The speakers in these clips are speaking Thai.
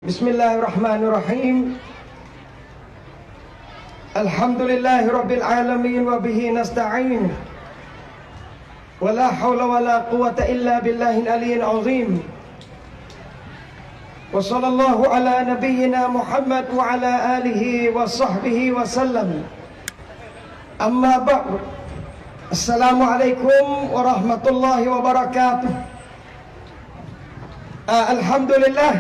بسم الله الرحمن الرحيم الحمد لله رب العالمين وبه نستعين ولا حول ولا قوة إلا بالله العلي العظيم وصلى الله على نبينا محمد وعلى آله وصحبه وسلم أما بعد السلام عليكم ورحمة الله وبركاته الحمد لله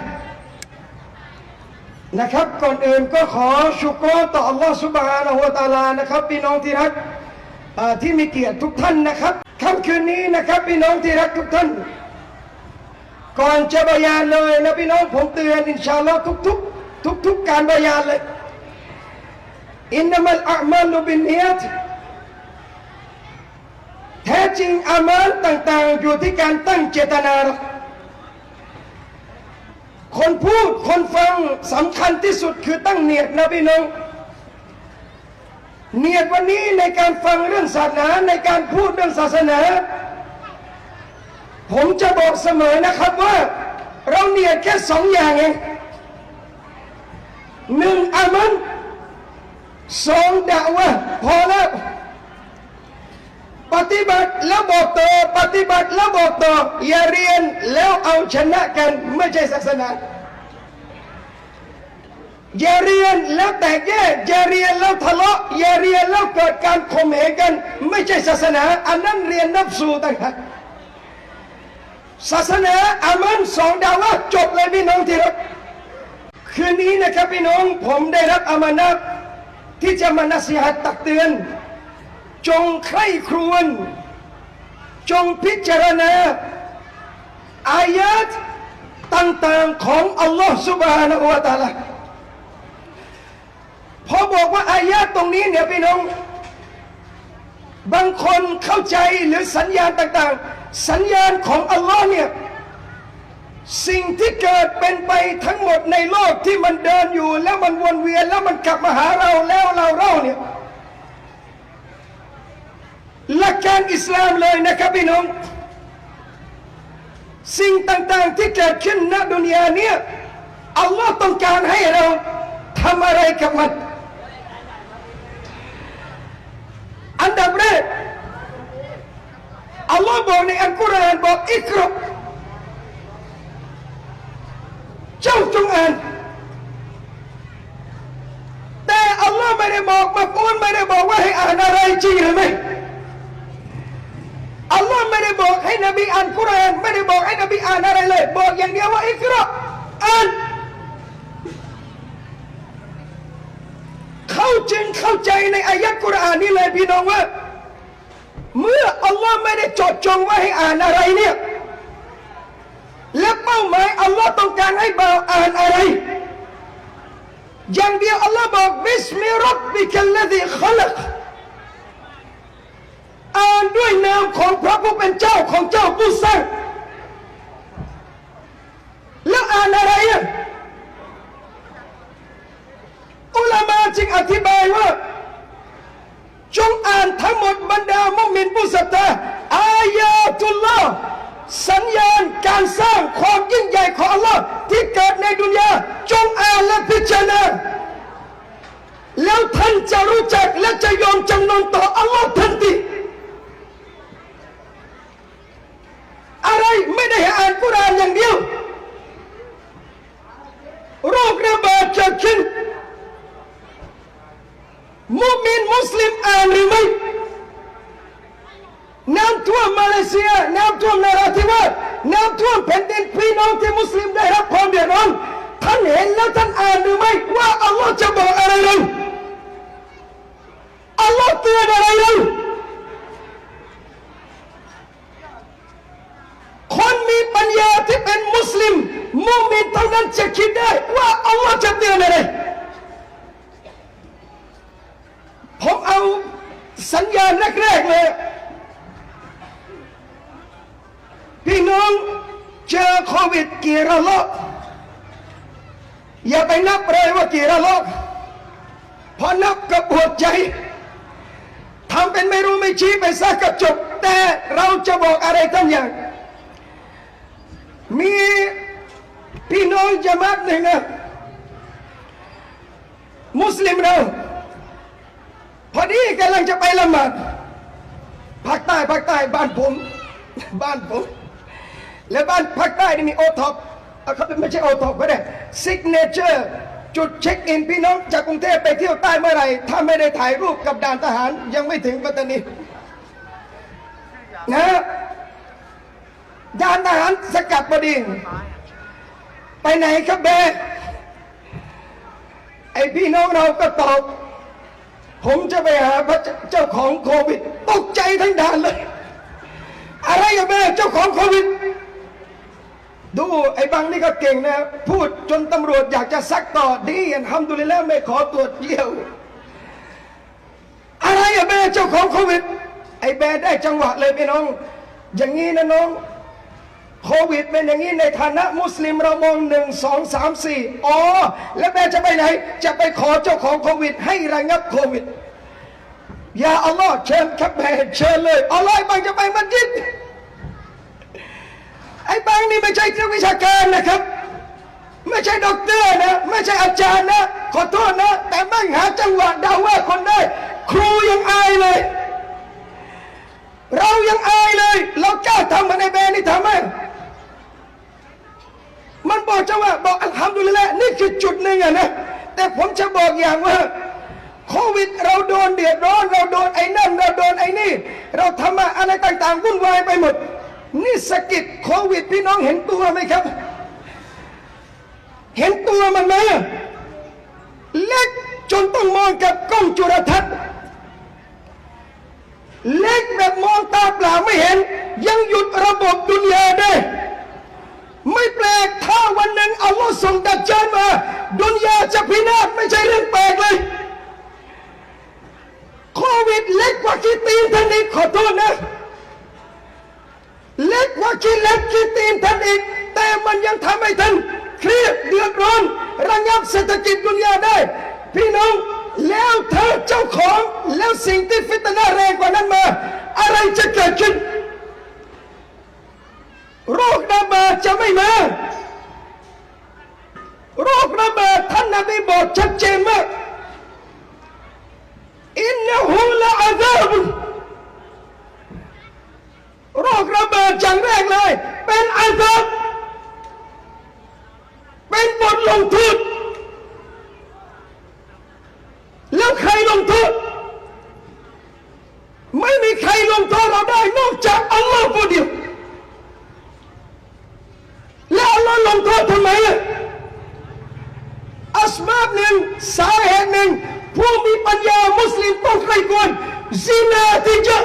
นะครับก่อนอื่นก็ขอชุกรต่ออัลลอฮฺซุบฮานะฮูวะตะอาลานะครับพี่น้องที่รักที่มีเกียรติทุกท่านนะครับค่ำคืนนี้นะครับพี่น้องที่รักทุกท่านก่อนจะบรรยายเลยนะพี่น้องผมเตือนอินชาอัลลอฮ์ทุกการบรรยายเลยอินนัมัลอามัลบินนิยตแท้จริงอามัลต่างๆอยู่ที่การตั้งเจตนาคนพูดคนฟังสำคัญที่สุดคือตั้งเนียดนะพี่น้องเนียดวันนี้ในการฟังเรื่องศาสนาในการพูดเรื่องศาสนาผมจะบอกเสมอนะครับว่าเราเนียดแค่สองอย่างเองหนึ่งอามันสองดะวะพอแล้วปฏิบัติแล้วบอกต่อปฏิบัติแล้วบอกต่ออย่าเรียนแล้วเอาชนะกันไม่ใช่ศาสนาอย่าเรียนแล้วแตกแยกอย่าเรียนแล้วทะเลาะอย่าเรียนแล้วเกิดการข่มเหงกันไม่ใช่ศาสนาอันนั้นเรียนนับสูต่างหากศาสนาอามันสองดาวะจบเลยพี่น้องที่รักคืนนี้นะครับพี่น้องผมได้รับอามานะห์ที่จะมานัสฮัตตักเตือนจงใคร่ครวญจงพิจารณาอายะห์ต่างๆของอัลลอฮฺ سبحانه และ تعالى พอบอกว่าอายะห์ตรงนี้เนี่ยพี่น้องบางคนเข้าใจหรือสัญญาณต่างๆสัญญาณของอัลลอฮ์เนี่ยสิ่งที่เกิดเป็นไปทั้งหมดในโลกที่มันเดินอยู่แล้วมันวนเวียนแล้วมันกลับมาหาเราแล้วเราเนี่ยหลักการอิสลามเลยนะครับพี่น้องสิ่งต่างๆที่เกิดขึ้นณดุนยาเนี่ยอัลลอฮ์ต้องการให้เราทำอะไรกับมันอันดับแรกอัลลอฮ์บอกในอัลกุรอานบอกอิกรอเจ้าจงอ่านแต่อัลลอฮ์ไม่ได้บอกมาพูดไม่ได้บอกว่าให้อ่านอะไรจริงหรือไม่อัลลอฮ์ไม่ได้บอกให้นบีอ่านกุรอานไม่ได้บอกให้นบีอ่านอะไรเลยบอกอย่างเดียวว่าอิกรออ่านเข้าใจในอายะห์กุรอานนี้เลยพี่น้องว่าเมื่ออัลลอฮ์ไม่ได้จดจงว่าให้อ่านอะไรเนี่ยและเป้าหมายอัลลอฮ์ต้องการให้บ่าวอ่านอะไรอย่างเดียวอัลลอฮ์บอกบิสมิร็อบบิกัลลซีขลักอ่านด้วยนามของพระผู้เป็นเจ้าของเจ้าผู้สร้างแล้วอ่านอะไรอ่ะอุลามะจึงอธิบายว่าจงอ่านทั้งหมดบรรดามุมินผู้ศรัทธาอายาตุลลอฮ์สัญญาณการสร้างความยิ่งใหญ่ของอัลลอฮ์ที่เกิดในดุนยาจงอ่านและพิจารณาแล้วท่านจะรู้จักและจะยอมจำนนต่ออัลลอฮ์ทันทีอะไรไม่ได้ให้อ่านกุรอานอย่างเดียวโรคระบาดเกิดขึ้นมุมินมุสลิมอ่านหรือไม่น้ำท่วมมาเลเซียน้ำท่วมนราธิวาสน้ำท่วมแผ่นดินพี่น้องที่มุสลิมได้รับความเดือดร้อนท่านเห็นแล้วท่านอ่านหรือไม่ว่าอัลลอฮ์จะบอกอะไรเราอัลลอฮ์เตือนอะไรเราคนมีปัญญาที่เป็นมุสลิมมุมินเท่านั้นจะคิดได้ว่าอัลลอฮ์จะเตือนอะไรผมเอาสัญญาณแรกๆเลยพี่น้องเจอโควิดกี่ระลอกอย่าไปนับเลยว่ากี่ระลอกพอนับก็ปวดใจทำเป็นไม่รู้ไม่ชี้ไปซะก็จบแต่เราจะบอกอะไรท่านอย่างมี พี่น้องจะมัดหนึ่งนะมุสลิมเราพอดีกำลังจะไปละหมาดภาคใต้บ้านผมและบ้านภาคใต้นี่มีโอท็อปเขาไม่ใช่โอท็อปก็ได้ซิกเนเจอร์จุดเช็คอินพี่น้องจากกรุงเทพไปเที่ยวใต้เมื่อไหร่ถ้าไม่ได้ถ่ายรูปกับด่านทหารยังไม่ถึงปัตตานีนะด่านทหารสกัดพอดีไปไหนครับเบไอพี่น้องเราก็ตอบผมจะไปหาพระเจ้าของโควิดตกใจทั้งด่านเลยอะไรกันเบเจ้าของโควิดดูไอ้บังนี่ก็เก่งนะพูดจนตำรวจอยากจะซักต่อดีอัลฮัมดุลิลละห์ไม่ขอตรวจเยี่ยวอะไรอะเบเจ้าของโควิดไอ้แบได้จังหวะเลยพี่น้องอย่างนี้นะน้องโควิดเป็นอย่างนี้ในฐานะมุสลิมเรามอง1 2 3 4อ๋อแล้วแบจะไปไหนจะไปขอเจ้าของโควิดให้ระงับโควิดอย่าอัลลอฮ์เชิญครับแบเชิญเลยอัลลอฮ์บังจะไปมัสยิดไอ้บังนี่ไม่ใช่นักวิชาการนะครับไม่ใช่ด็อกเตอร์นะไม่ใช่อาจารย์นะขอโทษนะแต่บังหาจังหวะดาว่าคนได้ครูยังอายเลยเรายังอายเลยเรากล้าทำมันในแบนี่ทำไหมมันบอกจังว่าบอกอัลฮัมดุลิลละห์นี่คือจุดหนึ่งอะนะแต่ผมจะบอกอย่างว่าโควิดเราโดนเดือดร้อนเราโดนไอ้นั่นเราโดนไอ้นี่เราทำอะไรต่างๆวุ่นวายไปหมดนี่สกิดโควิดพี่น้องเห็นตัวไหมครับเห็นตัวมันไหมเล็กจนต้องมองกับกล้องจุลทรรศน์เล็กแบบมองตาเปล่าไม่เห็นยังหยุดระบบดุนยาได้ไม่แปลกถ้าวันหนึ่งอัลลอฮ์ส่งดัจญาลมาดุนยาจะพินาศไม่ใช่เรื่องแปลกเลยโควิดเล็กกว่าขี้ตีนท่านอีกขอโทษนะเล็กกว่าขี้ตีนท่านอีกแต่มันยังทำให้ท่านเครียดเดือดร้อนระงับเศรษฐกิจดุนยาได้พี่น้องแล้วเธอเจ้าของแล้วสิ่งที่ฟิตนะห์แรงกว่านั้นมาอะไรจะเกิดขึ้นโรคระบาดจะไม่มาโรคระบาดท่านนบีบอกชัดเจนมากอินนะฮูละอาซาบโรคระบาดอย่างแรกเลยเป็นอาซาบเป็นบทลงโทษแล้วใครลงโทษไม่มีใครลงโทษเราได้นอกจากอัลลอฮ์ผู้เดียวแล้วอัลลอฮ์ลงโทษทำไมอัสบาบหนึ่งสาเหตุหนึ่งผู้มีปัญญามุสลิมต้องใครควรซินาที่จะ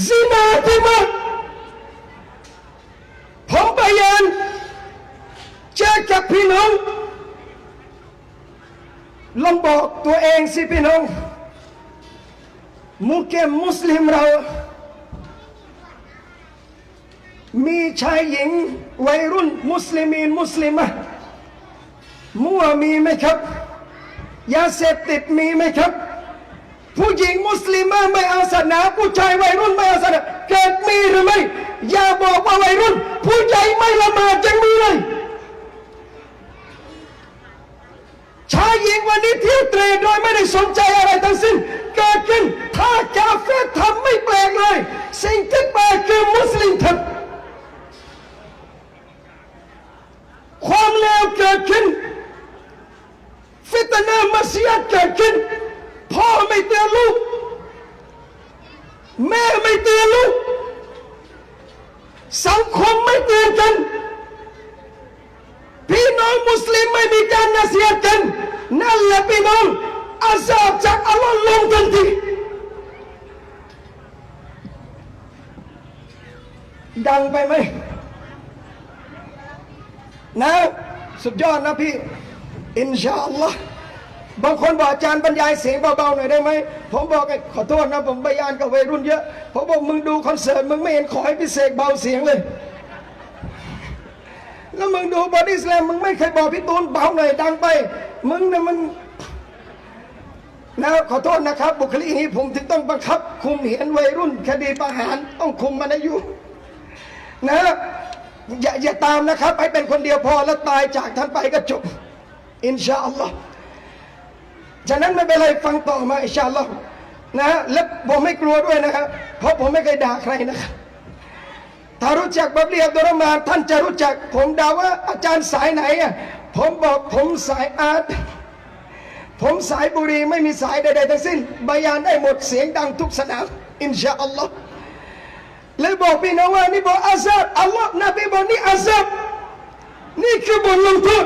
ซินาที่มาผมพยายามเจอกับพี่น้องลองบอกตัวเองสิพี่น้องมุสลิมเรามีชายหญิงวัยรุ่นมุสลิมะมั่วมีไหมครับยาเสพติดมีไหมครับผู้หญิงมุสลิมะไม่เอาศาสนาผู้ชายวัยรุ่นไม่เอาศาสนาเกิดมีหรือไม่อย่าบอกว่าวัยรุ่นผู้ใหญ่ไม่ละหมาดยังมีเลยชายหญิงวันนี้เที่ยวเตร่โดยไม่ได้สนใจอะไรทั้งสิ้นเกิดขึ้นถ้ากาเฟรทำไม่แปลกเลยสิ่งที่แปลกคือมุสลิมทำความเลวเกิดขึ้นฟิตนะห์มัสยิดเกิดขึ้นพ่อไม่เตือนลูกแม่ไม่เตือนลูกสังคมไม่เตือนกันพี่น้องมุสลิมไม่มีการนัสยิดกันนั่นแหละพี่น้องอาซาบจากอัลลอฮ์ลงทันทีดังไปไหมนะสุดยอดนะพี่อินชาอัลลอฮ์บางคนบอกอาจารย์บรรยายเสียงเบาๆหน่อยได้ไหมผมบอกขอโทษนะผมบรรยายกับวัยรุ่นเยอะผมบอกมึงดูคอนเสิร์ตมึงไม่เห็นขอให้พิเศษเบาเสียงเลยแล้วมึงดูบอดี้สแลมมึงไม่เคยบอกพี่ตูนเบาหน่อยดังไปมึงเนี่ยมันนะขอโทษนะครับบุคลิกนี้ผมถึงต้องบังคับคุมเห็นวัยรุ่นคดีประหารต้องคุมมันอายุนะ อย่าตามนะครับให้เป็นคนเดียวพอแล้วตายจากท่านไปก็จบอินชาอัลลอฮ์ฉะนั้นไม่เป็นไรฟังต่อมาอินชาอัลลอฮ์นะและผมไม่กลัวด้วยนะครับเพราะผมไม่เคยด่าใครนะครับถ้ารู้จักบับลีอับดุลรอห์มานท่านจะรู้จักผมด่าว่าอาจารย์สายไหนอ่ะผมบอกผมสายอาร์ตผมสายบุรีไม่มีสายใดๆทั้งสิ้นบายานได้หมดเสียงดังทุกสนามอินชาอัลลอฮ์เลยบอกพี่น้องว่านี่บอกอาซาบอัลลอฮ์นบีบอกนี่อาซาบนี่คือบทลงโทษ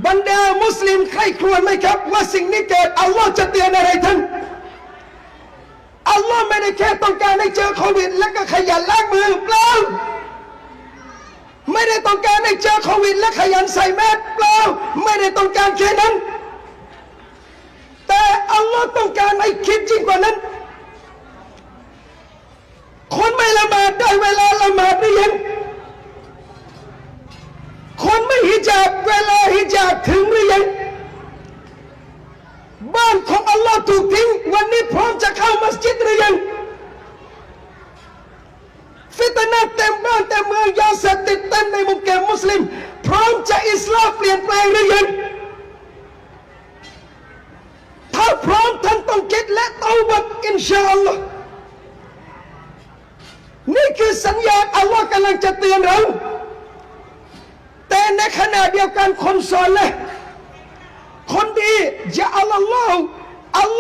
บรรดามุสลิมใครควรไหมครับว่าสิ่งนี้เกิดอัลลอฮ์จะเตือนอะไรท่านอัลลอฮ์ไม่ได้แค่ต้องการให้เจอโควิดแล้วก็ขยันล้างมือเปล่าไม่ได้ต้องการให้เจอโควิดและขยันใส่แมสเปล่าไม่ได้ต้องการแค่นั้นแต่อัลลอฮ์ต้องการให้คิดยิ่งกว่านั้นคนไม่ละหมาดได้เวลาละหมาดหรือยังคนไม่ฮิญาบเวลาฮิญาบถึงหรือยังบ้านของอัลลอฮ์ถูกทิ้งวันนี้พร้อมจะเข้ามัสยิดหรือยังฟิตนะเต็มบ้านเต็มเมืองยาเสพติดเต็มในมุมแก่มุสลิมพร้อมจะอิสลามเปลี่ยนแปลงหรือยังถ้าพร้อมท่านต้องคิดและเตาบัตอินชาอัลลอฮ์นี่คือสัญญาณอัลลอฮ์กำลังจะเตือนเราแต่ในขณะเดียวกันคนซอลิห์คนดีจะอัลลอ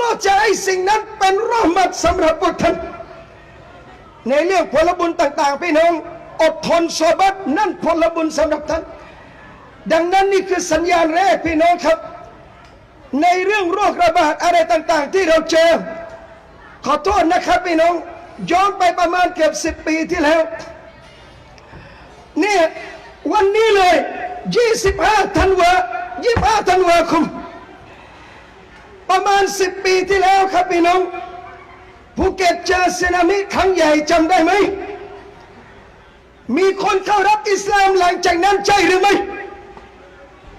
ฮ์จะให้สิ่งนั้นเป็นรหมัดสำหรับพวกท่านในเรื่องผลบุญต่างๆพี่น้องอดทนซอบัตนั่นผลบุญสำหรับท่านดังนั้นนี่คือสัญญาณแรกพี่น้องครับในเรื่องโรคระบาดอะไรต่างๆที่เราเจอขอโทษนะครับพี่น้องย้อนไปประมาณเกือบ10 ปีที่แล้วเนี่ยวันนี้เลย25 ธันวาคมประมาณ10 ปีที่แล้วครับพี่น้องภูเก็ตเจอสึนามิครั้งใหญ่จำได้ไหมมีคนเข้ารับอิสลามหลังจากนั้นใช่หรือไม่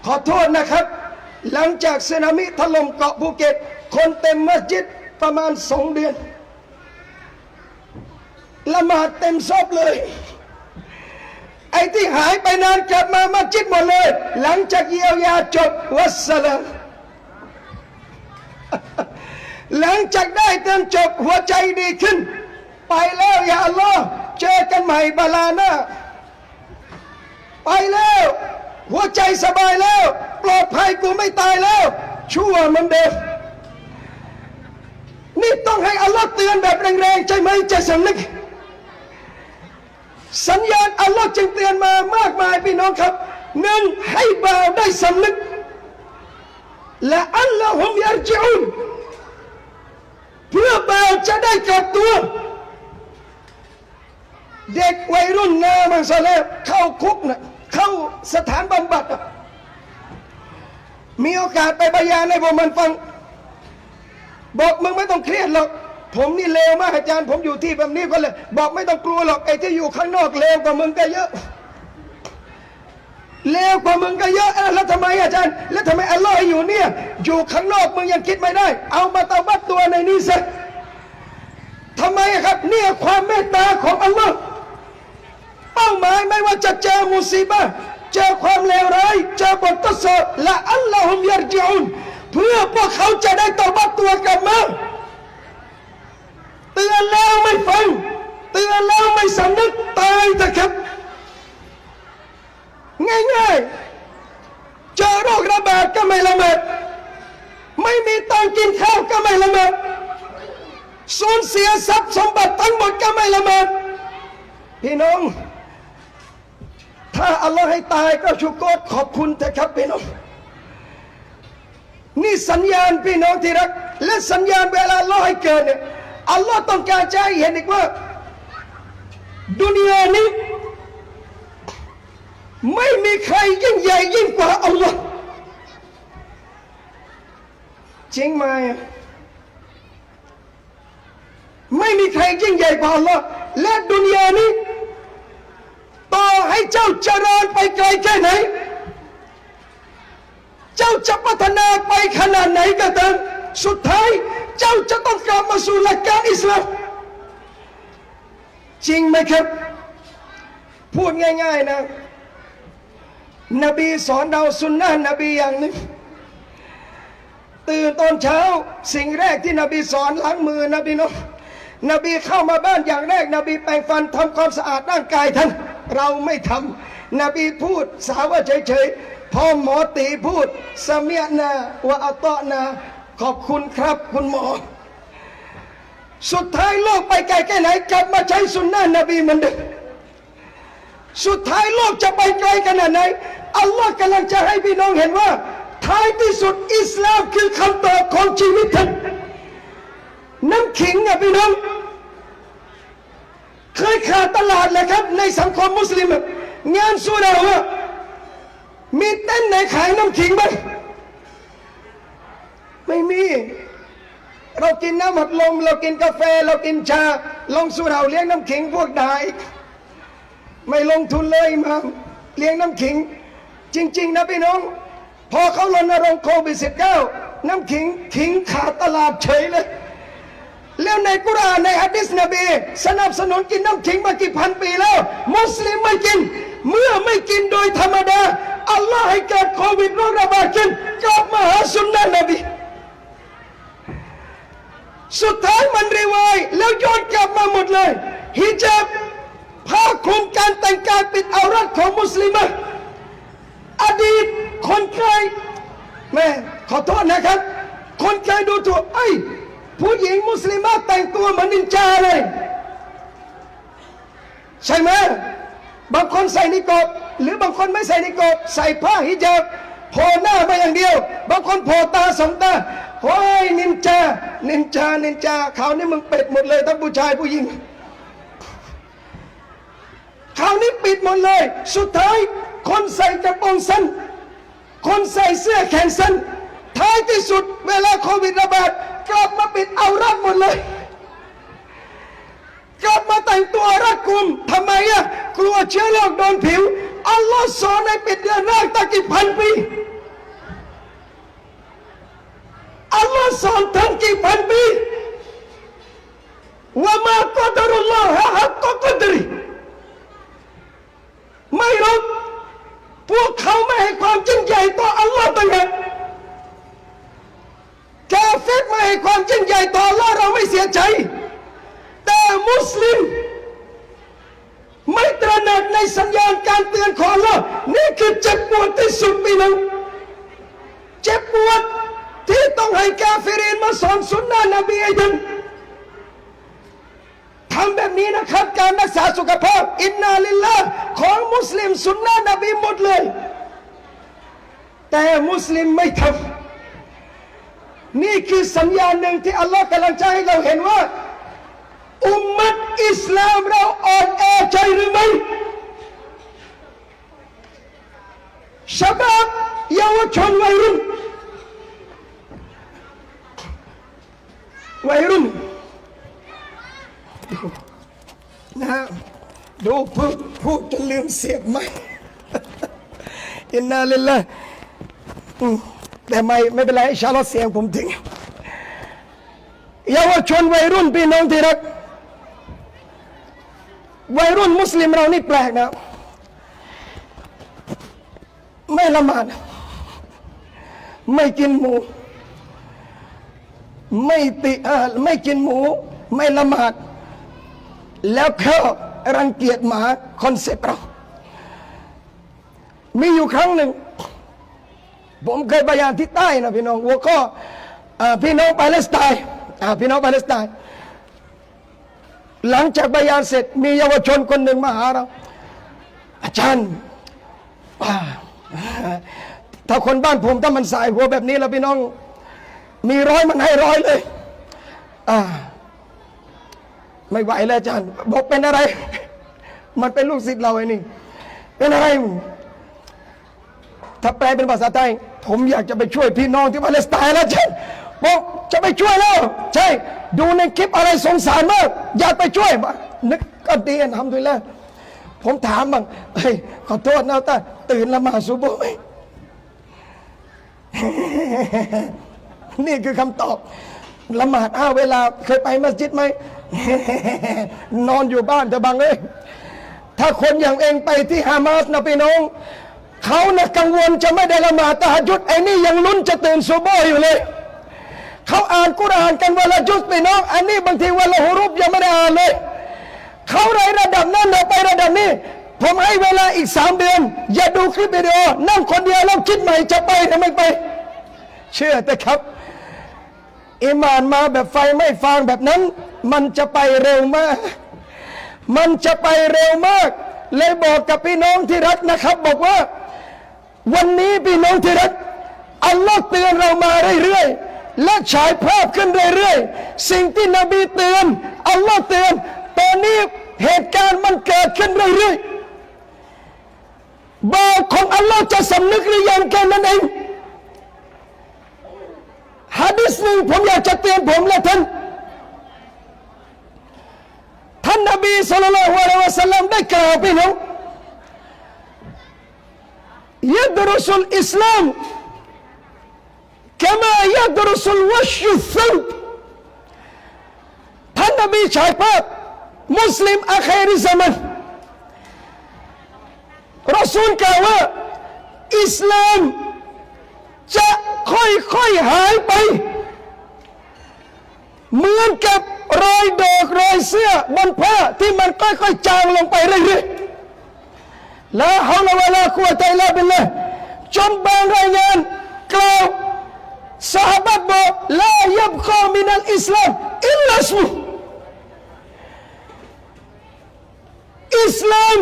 ขอโทษนะครับหลังจากสึนามิถล่มเกาะภูเก็ตคนเต็มมัสยิดประมาณ2 เดือนละหมาดเต็มซอบเลยไอ้ที่หายไปนานกลับมามัสยิดหมดเลยหลังจากเยียวยาจบวัสสลามหลังจากได้เติมจบหัวใจดีขึ้นไปแล้วอย่าอัลลอฮ์เจอกันใหม่บาลาหน้าไปแล้วหัวใจสบายแล้วปลอดภัยกูไม่ตายแล้วชั่วมันเดิมนี่ต้องให้อัลลอฮ์เตือนแบบแรงๆใช่ไหมจะสำนึกสัญญาณอัลลอฮ์จึงเตือนมามากมายพี่น้องครับหนึ่งให้บ่าวได้สำนึกและอัลลอฮุมยัรจิอุนเพื่อบ่าวจะได้กลับตัวเด็กวัยรุ่นนามังสะเลเข้าคุกนะเข้าสถานบำบัดมีโอกาสไปบรรยายให้พวกมันฟังบอกมึงไม่ต้องเครียดหรอกผมนี่เลวมากอาจารย์ผมอยู่ที่แบบนี้ก็เลยบอกไม่ต้องกลัวหรอกไอ้ที่อยู่ข้างนอกเลวกว่ามึงก็เยอะเลวกว่ามึงก็เยอะแล้วทำไมอาจารย์แล้วทำไมอัลลอฮ์อยู่เนี่ยอยู่ข้างนอกมึงยังคิดไม่ได้เอามาตะบัดตัวในนี้ซะทำไมครับเนี่ยความเมตตาของอัลลอฮ์เป้าหมายไม่ว่าจะเจอมุซีบะห์เจอความเลวร้ายเจอบททดสอบละอัลลอฮุมยัรจิอุนเพื่อพวกเขาจะได้ตะบัดตัวกลับมาเตือนแล้วไม่ฟังเตือนแล้วไม่สำนึกตายเถอะครับง่ายๆเจอโรคระบาดก็ไม่ละหมาดไม่มีตังกินข้าวก็ไม่ละหมาดสูญเสียทรัพย์สมบัติทั้งหมดก็ไม่ละหมาดพี่น้องถ้าอัลลอฮ์ให้ตายก็ชุกรขอบคุณเถอะครับพี่น้องนี่สัญญาณพี่น้องที่รักและสัญญาณเวลาอัลลอฮ์ให้เกิดเนี่ยอัลลอฮ์ต้องการจะให้เห็นอีกว่าดุนยานี้ไม่มีใครยิ่งใหญ่ยิ่งกว่าอัลลอฮ์จริงไหมไม่มีใครยิ่งใหญ่กว่าอัลลอฮ์และดุนยานี้ต่อให้เจ้าเจริญไปไกลแค่ไหนเจ้าจะพัฒนาไปขนาดไหนก็ตามสุดท้ายเจ้าจะต้องกลับมาสู่หลักการอิสลามจริงไหมครับ พูดง่ายๆนะนบีสอนเราสุนนะนบีอย่างหนึ่งตื่นตอนเช้าสิ่งแรกที่นบีสอนล้างมือนะพี่น้องนบีเข้ามาบ้านอย่างแรกนบีแปรงฟันทำความสะอาดร่างกายท่านเราไม่ทำนบีพูดสาวว่าเฉยๆพอหมอตีพูดสะเมียนาวะอัตตอนาขอบคุณครับคุณหมอสุดท้ายโลกไปไกลแค่ไหนกลับมาใช้สุนนะนบีเหมือนเดิมสุดท้ายโลกจะไปไกลขนาดไหนอัลลอฮ์กำลังจะให้พี่น้องเห็นว่าท้ายที่สุดอิสลามคือคำตอบของชีวิตท่านน้ำขิงนะพี่น้องเคยขาดตลาดเลยครับในสังคมมุสลิมงานสุรามีเต้นไหนขายน้ำขิงบ้างไม่มีเรากินน้ำหัดลมเรากินกาแฟเรากินชาลงสุราเลี้ยงน้ำขิงพวกได้ไม่ลงทุนเลยมาเลี้ยงน้ำขิงจริงๆนะพี่น้องพอเขารณรงค์โควิด-19 น้ำขิงขาดตลาดเฉยเลยแล้วในกุรอานในหะดีษนบีสนับสนุนกินน้ำขิงมากี่พันปีแล้วมุสลิมไม่กินเมื่อไม่กินโดยธรรมดาอัลลอฮ์ให้เกิดโควิดโรคระบาดขึ้นกลับมาหาสุนนะนบีสุดท้ายมันรีวายแล้วย้อนกลับมาหมดเลยฮิญาบผ้าคลุมการแต่งกายปิดเอารัดของมุสลิมอดีตคนเคยแม่ขอโทษนะครับคนเคยดูถูกผู้หญิงมุสลิมแต่งตัวเหมือนนินจาเลยใช่ไหมบางคนใส่นิกอบหรือบางคนไม่ใส่นิกอบใส่ผ้าฮิญาบโผล่หน้ามาอย่างเดียวบางคนโผล่ตาสองตาโอ้ยนินจาเขาวนี้มึงเป็ดหมดเลยทั้งผู้ชายผู้หญิงคราวนี้ปิดหมดเลยสุดท้ายคนใส่กระโปรงสั้นคนใส่เสื้อแขนสั้นท้ายที่สุดเวลาโควิดระบาดกลับมาปิดเอารัดหมดเลยกลับมาแต่งตัวรัดกุมทำไมกลัวเชื้อโรคโดนผิวอัลลอฮ์สอนให้ปิดเดือนแรกตั้งกี่พันปีอัลลอฮ์สอนทั้งกี่พันปีว่ามากัดรุลลอฮะฮักกัดริไม่รู้พวกเขาไม่ให้ความยิ่งใหญ่ต่ออัลลอฮ์ต่างหากกาเฟรไม่ให้ความยิ่งใหญ่ต่ออัลลอฮ์เราไม่เสียใจแต่มุสลิมไม่ตระหนักในสัญญาณการเตือนของอัลลอฮ์นี่คือเจ็บปวดที่สุดพี่น้องเจ็บปวดที่ต้องให้กาเฟรีนมาสอนสุนนะนบีให้ถึงทำแบบนี้นะครับการรักษาสุขภาพอินนาลิลลาห์ของมุสลิมสุนนะนบีหมดเลยแต่มุสลิมไม่ทำนี่คือสัญญาณหนึ่งที่อัลลอฮ์กำลังจะให้เราเห็นว่าอุมมัตอิสลามเราอ่อนแอใจหรือไม่ชะบับเยาวชนวัยรุ่นนะดูพูดจนลืมเสียบไม่อินนาลิลลาห์แต่ไม่เป็นไรอินชาอัลลอฮ์เสียงผมถึงเยาวชนวัยรุ่นพี่น้องที่รักวัยรุ่นมุสลิมเรานี่แปลกนะไม่ละหมาดไม่กินหมูไม่กินหมูไม่ละหมาดแล้วเขารังเกียจหมาคอนเซปต์เรามีอยู่ครั้งหนึ่งผมเคยบรรยายที่ใต้นะพี่น้องหัวข้อพี่น้องปาเลสไตน์พี่น้องปาเลสไตน์หลังจากบรรยายเสร็จมีเยาวชนคนหนึ่งมาหาเราอาจารย์ถ้าคนบ้านผมถ้ามันสายหัวแบบนี้แล้วพี่น้องมี100มันให้100เลยไม่ไหวแล้วอาจารย์บอกเป็นอะไรมันเป็นลูกศิษย์เราไอ้นี่เป็นอะไรถ้าแปลเป็นภาษาไทยผมอยากจะไปช่วยพี่น้องที่ปาเลสไตน์แล้วอาจารย์บอกจะไปช่วยแล้วใช่ดูในคลิปอะไรสงสารมากอยากไปช่วยนึกก็ดีทำด้วยแล้วผมถามบ้างขอโทษนะตาตื่นละหมาดซุบฮ์ไหมนี่คือคำตอบละหมาดเวลาเคยไปมัสยิดไหมนอนอยู่บ้านแต่บาง ถ้าคนอย่างเองไปที่ฮามาสนะพี่น้องเขานะกังวลจะไม่ได้ละหมาดตะฮัจญุดไอ้นี่ยังลุ้นจะตื่นซุบฮ์อยู่เลยเขาอ่านกุรอานกันวันละจุซพี่น้องอันนี้บางทีวันละฮุรุฟยังไม่ได้อ่านเลยเขาในระดับนั้นเราไประดับนี้ผมให้เวลาอีก3 เดือนอย่าดูคลิปวิดีโอนั่งคนเดียวแล้วคิดใหม่จะไปหรือไม่ไปเชื่อแต่ครับอิมานมาแบบไฟไม่ฟางแบบนั้นมันจะไปเร็วมากมันจะไปเร็วมากเลยบอกกับพี่น้องที่รักนะครับบอกว่าวันนี้พี่น้องที่รักอัลลอฮ์เตือนเรามาเรื่อยๆและฉายภาพขึ้นเรื่อยๆสิ่งที่นบีเตือนอัลลอฮ์เตือนตอนนี้เหตุการณ์มันเกิดขึ้นเรื่อยๆบ่าวของอัลลอฮ์จะสำนึกหรือยังแค่นั้นเองหะดีษหนึ่งผมอยากจะเตือนผมและท่านนบีศ็อลลัลลอฮุอะลัยฮิวะซัลลัมได้กล่าวพี่น้องยัดรุสุลอิสลามكما يدرس الوش الثوب ท่านนบีฉายภาพมุสลิมอาคิริซะมันรอซูลกล่าวว่าอิสลามจะค่อยๆหายไปเหมือนกับรอยดอกรอยเสื้อบนผ้าที่มันค่อยๆจางลงไปเรื่อยๆลาฮาวละวะลากุวะตะอิลลาบิลลาห์จนบางรายงานกล่าวซอฮาบะห์บอกลายับกอมินัลอิสลามอิลลัสมุอิสลาม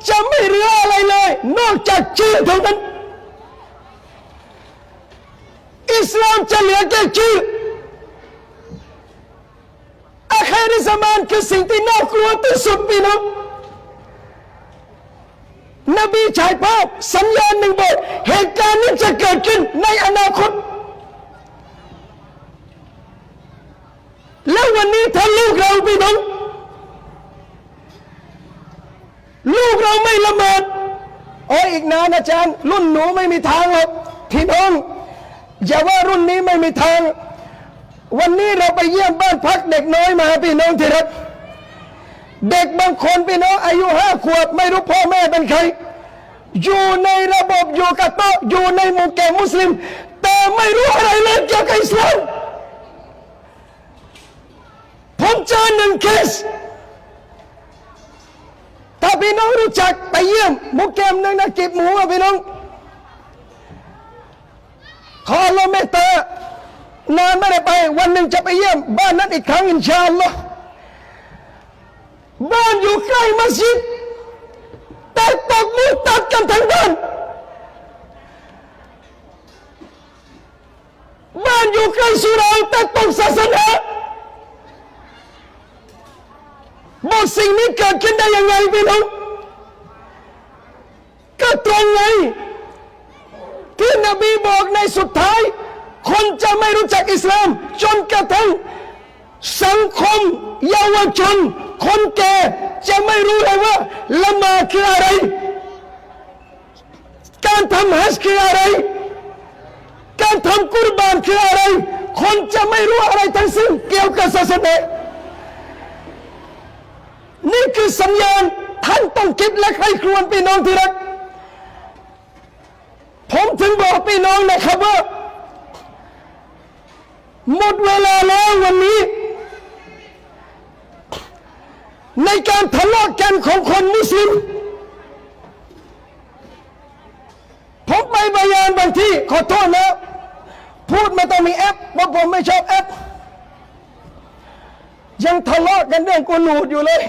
จะไม่เหลืออะไรเลยนอกจากชื่อเท่านั้นอิสลามจะเหลือแค่ชื่ออาคิริซะมานคือสิ่งที่น่ากลัวที่สุดพี่น้องนบีฉายภาพสัญญาณหนึ่งบอกเหตุการณ์นี้จะเกิดขึ้นในอนาคตแล้ววันนี้ถ้าลูกเราพี่น้องลูกเราไม่ละหมาดอีกนานอาจารย์รุ่นหนูไม่มีทางหรอกพี่น้องอย่าว่ารุ่นนี้ไม่มีทางวันนี้เราไปเยี่ยมบ้านพักเด็กน้อยมาพี่น้องที่รักเด็กบางคนพี่น้องอายุ5 ขวบไม่รู้พ่อแม่เป็นใครอยู่ในระบบอยู่กับโต๊ะอยู่ในหมู่แก่มุสลิมแต่ไม่รู้อะไรเลยเกี่ยวกับอิสลามผมเจอ1 เคสถ้าพี่น้องรู้จักไปเยี่ยมหมู่แก่นึงนะกิบหมูพี่น้องขออัลเลาะห์เมตตานานไม่ได้ไปวันหนึ่งจะไปเยี่ยมบ้านนั้นอีกครั้งอินชาอัลลอฮ์บ้านอยู่ใกล้มัสยิดแต่ตกมุตัดกันทั้งบ้านบ้านอยู่ใกล้สุราแต่ตกศาสนาบอกสิ่งนี้เกิดขึ้นได้ยังไงพี่น้องก็ตรงไงที่นบีบอกในสุดท้ายคนจะไม่รู้จักอิสลามจนกระทั่งสังคมเยาวชนคนแก่จะไม่รู้เลยว่าละหมาดคืออะไรการทำฮัจญ์คืออะไรการทำกุรบานคืออะไรคนจะไม่รู้อะไรทั้งสิ้นเกี่ยวกับศาสนานี่คือสัญญาณท่านต้องคิดและใคร่ครวญพี่น้องที่รักผมถึงบอกพี่น้องนะครับว่าหมดเวลาแล้ววันนี้ในการทะเลาะกันของคนมุสลิมผมไปบยานบางที่ขอโทษนะพูดไม่ต้องมีแอปเพราะผมไม่ชอบแอปยังทะเลาะกันเรื่องกุนูดอยู่เลย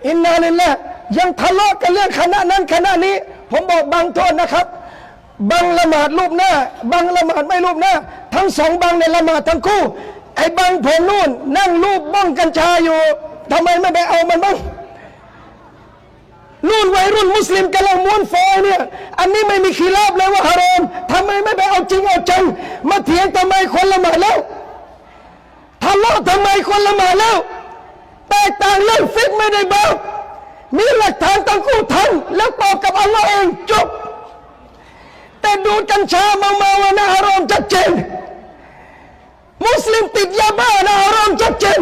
อินนาลิลลาห์ยังทะเลาะกันเรื่องคณะนั้นคณะนี้ผมบอกบางโทษนะครับบางละหมาดรูปหน้าบางละหมาดไม่รูปหน้าทั้งสองบางในละหมาดทั้งคู่ไอ้บางผมนู่นนั่งรูปบ้องกัญชาอยู่ทำไมไม่ไปเอามันบ้างนู่นวัยรุ่นมุสลิมกำลังม้วนฟอยเนี่ยอันนี้ไม่มีขีลาบเลยว่าฮารอมทำไมไม่ไปเอาจริงเอาจังมาเถียงทำไมคนละหมาดแล้วทะเลาะทำไมคนละหมาดแล้วแตกต่างเรื่องฟิกไม่ได้บอกมีหลักฐานตั้งคู่ทันแล้วตอบกับอัลลอฮ์เองจบแต่ดูกัญชาเมาๆนะฮารอมชัดเจนมุสลิมติดยาบ้านะฮารอมชัดเจน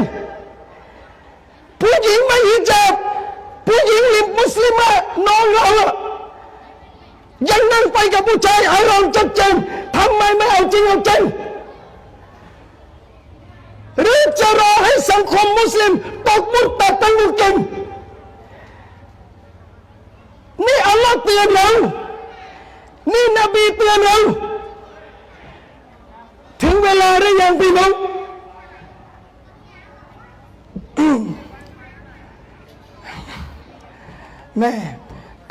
ผู้หญิงไม่ฮิญาบผู้หญิงมุสลิมะน้องเรายังนั่งไปกับผู้ชายให้เราจัดเจนทำไมไม่เอาจริงเอาจังหรือจะรอให้สังคมมุสลิมตกมุดตัดตั้งกัน นี่อัลลอฮ์เตือนเรานี่นบีเตือนเราถึงเวลาหรือยังพี่น้องแม่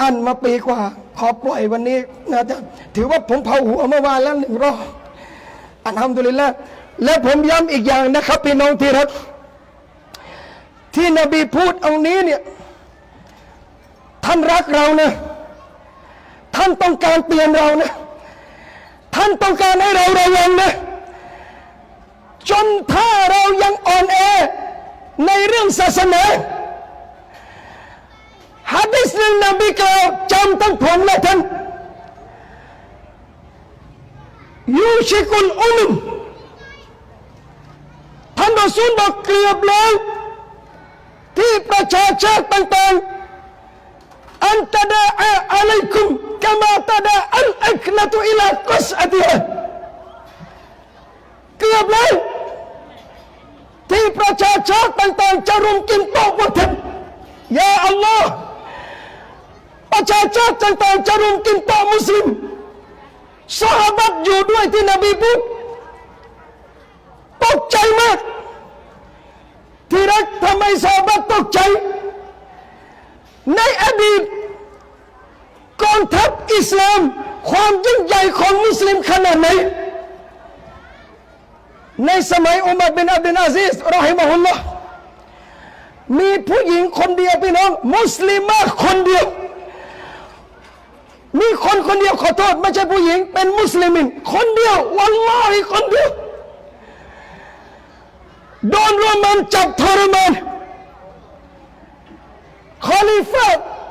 อันมาปีกว่าขอปล่อยวันนี้นะจ๊ะถือว่าผมเผาหัวเมื่อวานแล้ว1 รอบอัลฮัมดุลิลละห์และผมย้ำอีกอย่างนะครับพี่น้องที่รักที่นบีพูดเอานี้เนี่ยท่านรักเรานะท่านต้องการเตือนเรานะท่านต้องการให้เราระวังนะจนถ้าเรายังอ่อนแอในเรื่องศาสนาหะดีษหนึ่งนบีกล่าวจำทั้งผมและท่านยูชิกุลอุลุมท่านรอซูลบอกเกือบแล้วที่ประชาชาติต่างๆอันตะดาอะลัยกุมกะมาตะดาอัลอักละตุอิลากัสอะติฮะเกือบแล้วที่ประชาชาติต่างๆจะรุมกินโต๊ะพวกท่านยาอัลลอฮ์ประชาชาติต่างๆจะรุมกินโต๊ะมุสลิมซอฮาบะห์อยู่ด้วยที่นบีพูดตกใจมากที่รักทำไมซอฮาบะห์ตกใจในอดีตกองทัพอิสลามความยิ่งใหญ่ของมุสลิมขนาดไหนในสมัยอุมัรบินอับดุลอาซิซรอฮิมะฮุลลอฮ์มีผู้หญิงคนเดียวพี่น้องมุสลิมะคนเดียวมีคนเดียวขอโทษไม่ใช่ผู้หญิงเป็นมุสลิมินคนเดียววัลลอฮิคนเดียวโดนโรมันจับทรมานคอลิฟะ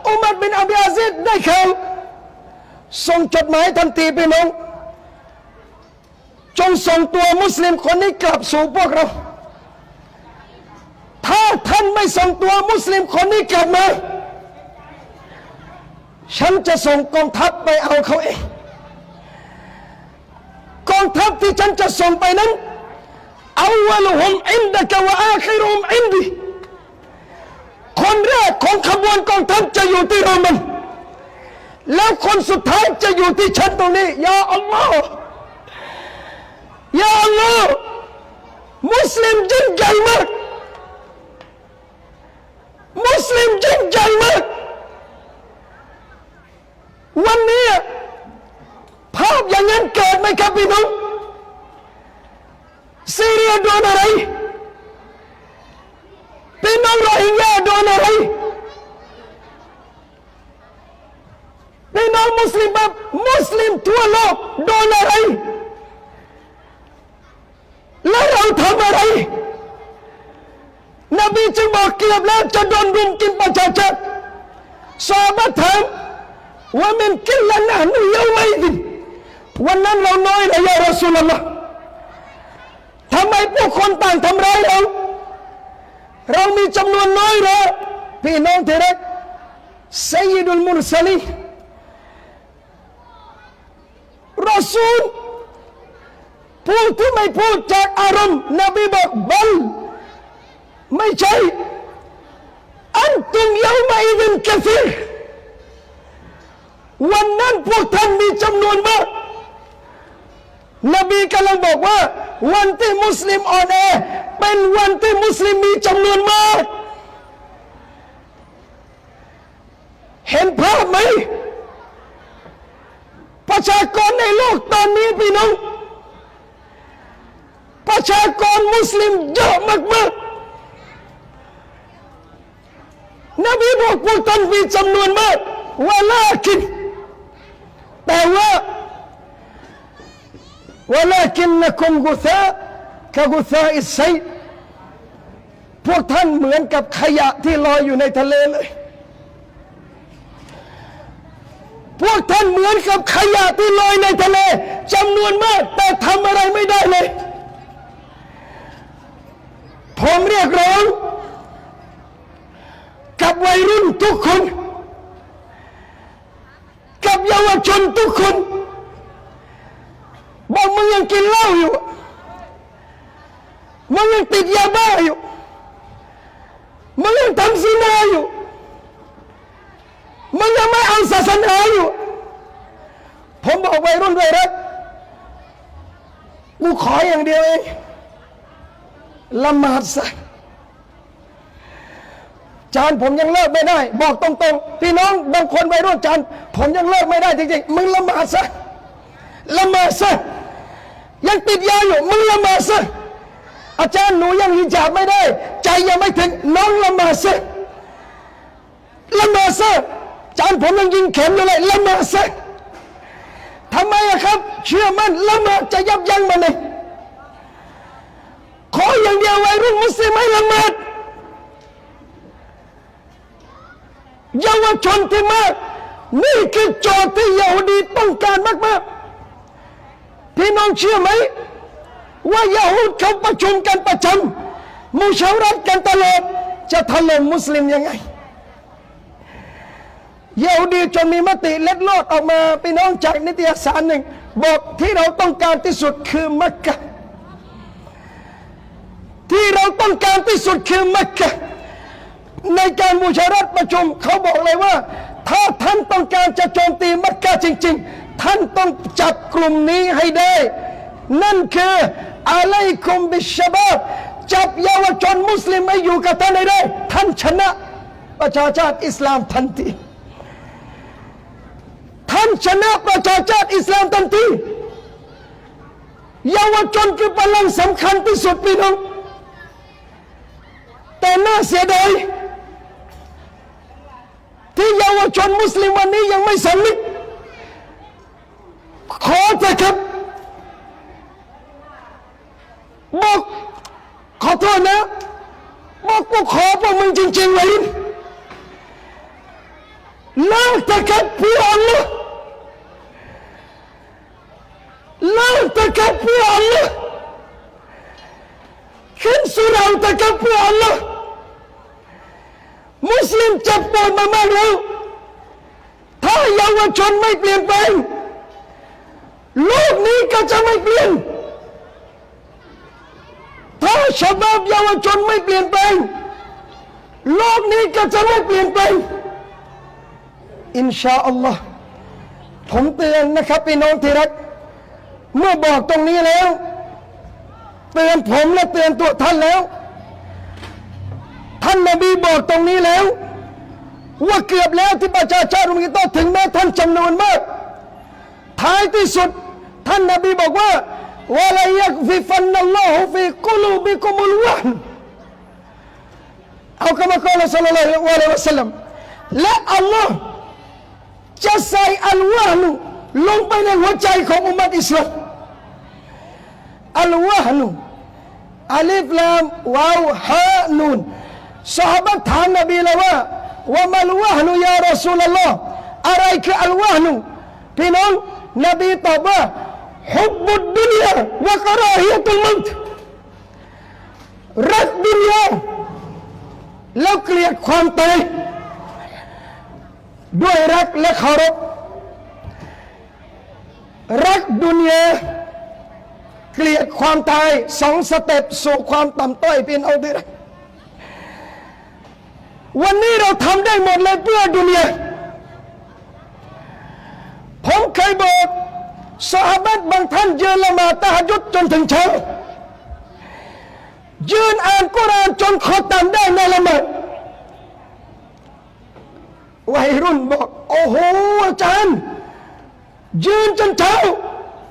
อุมัรบินอับดุลอาซิซได้ข่าวส่งจดหมายทันทีพี่น้องจงส่งตัวมุสลิมคนนี้กลับสู่พวกเราถ้าท่านไม่ส่งตัวมุสลิมคนนี้กลับมาฉันจะส่งกองทัพไปเอาเขาเองกองทัพที่ฉันจะส่งไปนั้นอัวลุฮุมอินดะกะวะอาคิรุฮุมอินดีคนแรกของขบวนกองทัพจะอยู่ที่โรมันแล้วคนสุดท้ายจะอยู่ที่ฉันตรงนี้ยาอัลลอฮ์ยาอัลลอฮ์มุสลิมยิ่งใหญ่มากมุสลิมยิ่งใหญ่มากวันนี้ภาพอย่างนั้นเกิดไหมครับพี่น้องซีเรียโดนอะไรพี่น้องโรฮิงญาโดนอะไรพี่น้องมุสลิมทั่วโลกโดนอะไรแล้วเราทำอะไรนบีจึงบอกเกือบแล้วจะโดนรุมกินประชาชนซอฮาบะห์ถามว่ามันกินละนะนุยาไม่ดิวันนั้นเราน้อยเลยยารอซูลุลลอฮ์ทำไมพวกคนต่างทำร้ายเรามีจำนวนน้อยเหรอพี่น้องที่รักซัยยิดุลมุรสลีนรอซูลผู้ที่ไม่พูดจากอารมณ์นบีบอกบัลไม่ใช่อันตุมยามาอิดินกะซีรวันนั้นพวกท่านมีจำนวนมากนบีกำลังบอกว่าวันที่มุสลิมอ่อนแอเป็นวันที่มุสลิมมีจำนวนมากเห็นภาพไหมประชากรในโลกตอนนี้พี่น้องประชากรมุสลิมเยอะมากๆนบีบอกพวกท่านมีจำนวนมากว่าลาคินแต่ว่าولكنكم غثاء كغثاء السيل พวกท่านเหมือนกับขยะที่ลอยอยู่ในทะเลเลยพวกท่านเหมือนกับขยะที่ลอยในทะเลจำนวนมากแต่ทำอะไรไม่ได้เลยผมเรียกร้อง เยาวชนทุกคนบอกมึงยังกินเหล้าอยู่มึงยังติดยาบ้าอยู่มึงยังทำซินาอยู่มึงยังไม่เอาศาสนาอยู่ผมบอกวัยรุ่นด้วยนะกูขออย่างเดียวเองละหมาดซะจานผมยังเลิกไม่ได้บอกตรงๆพี่น้องบางคนวัยรุ่นจานผมยังเลิกไม่ได้จริงๆมึงละหมาดซะละหมาดซะยังติดยาอยู่มึงละหมาดซะอาจารย์หนูยังฮิญาบไม่ได้ใจยังไม่ถึงน้องละหมาดซะละหมาดซะจานผมยังยิงเข็มอยู่เลยละหมาดซะทำไมอะครับเชื่อมั่นละหมาดจะยับยั้งมันเลยขออย่างเดียววัยรุ่นมุสลิมให้ละหมาดเยาวชนที่มากนี่คือโจทย์ที่ยะฮูดีต้องการมากๆพี่น้องเชื่อไหมว่ายะฮูดเขาประชุมกันประจำมุชาวัรกันตลอดจะถล่มมุสลิมยังไงยะฮูดีจนมีมติเล็ดลอดออกมาพี่น้องจากนิตยสารหนึ่งบอกที่เราต้องการที่สุดคือมักกะที่เราต้องการที่สุดคือมักกะในการมุชาวัรประชุมเขาบอกเลยว่าถ้าท่านต้องการจะโจมตีมักกะจริงๆท่านต้องจับกลุ่มนี้ให้ได้นั่นคืออะลัยกุมบิชชะบาบจับเยาวชนมุสลิมให้อยู่กับท่านให้ได้ท่านชนะประชาชาติอิสลามทันทีท่านชนะประชาชาติอิสลามทันทีเยาวชนคือพลังสำคัญที่สุดพี่น้องแต่น่าเสียดายที่เยาวชนมุสลิมวันนี้ยังไม่สำนึกขอเถอะครับบอกขอโทษนะบอกกูขอพวกมึงจริงๆเลยเลิกเถอะครับเพื่ออัลลอฮ์เลิกเถอะครับเพื่ออัลลอฮ์ขึ้นสู่เราเถอะครับเพื่ออัลลอฮ์มุสลิมเจ็บปวดมามากแล้วถ้าเยาวชนไม่เปลี่ยนแปลงโลกนี้ก็จะไม่เปลี่ยนถ้าชาวบ้านเยาวชนไม่เปลี่ยนแปลงโลกนี้ก็จะไม่เปลี่ยนแปลงอินชาอัลลอฮ์ผมเตือนนะครับพี่น้องที่รักเมื่อบอกตรงนี้แล้วเตือนผมและเตือนตัวท่านแล้วท่านนบีบอกตรงนี้แล้วว่าเกือบแล้วที่ประชาชาติมุสลิมต้องถึงแม้ท่านจำนวนมากท้ายที่สุดท่านนบีบอกว่าวะลายักฟิฟันนัลลอฮุฟีกุลูบิกุมุลวะห์เอาคำกล่าวศ็อลลัลลอฮุอะลัยฮิวะซัลลัมและอัลลอฮ์จะใส่อัลวะห์ลงไปในหัวใจของอุมมะฮ์อิสลามอัลวะห์อัลิฟลามวาวฮานูนซอฮาบะห์ถามนบีเลยว่าวะมัลวะห์ยารอซูลุลลอฮ์อะไรคืออัลวะห์พี่น้องนบีตอบว่าฮุบบุดดุนยาวะกะราฮิยะตุลเมาต์รักดุนยาแล้วเกลียดความตายด้วยรักและเคารพรักดุนยาเกลียดความตายสองสเต็ปสู่ความต่ำต้อยเป็นเอาดีวันนี้เราทำได้หมดเลยเพื่อดุนยาผมเคยบอกซอฮาบะห์บางท่านยืนละหมาดตะฮัจญุดจนถึงเช้ายืนอ่านกุรอานจนขอตามได้ในละหมาดวัยรุ่นบอกโอ้โหอาจารย์ยืนจนเช้า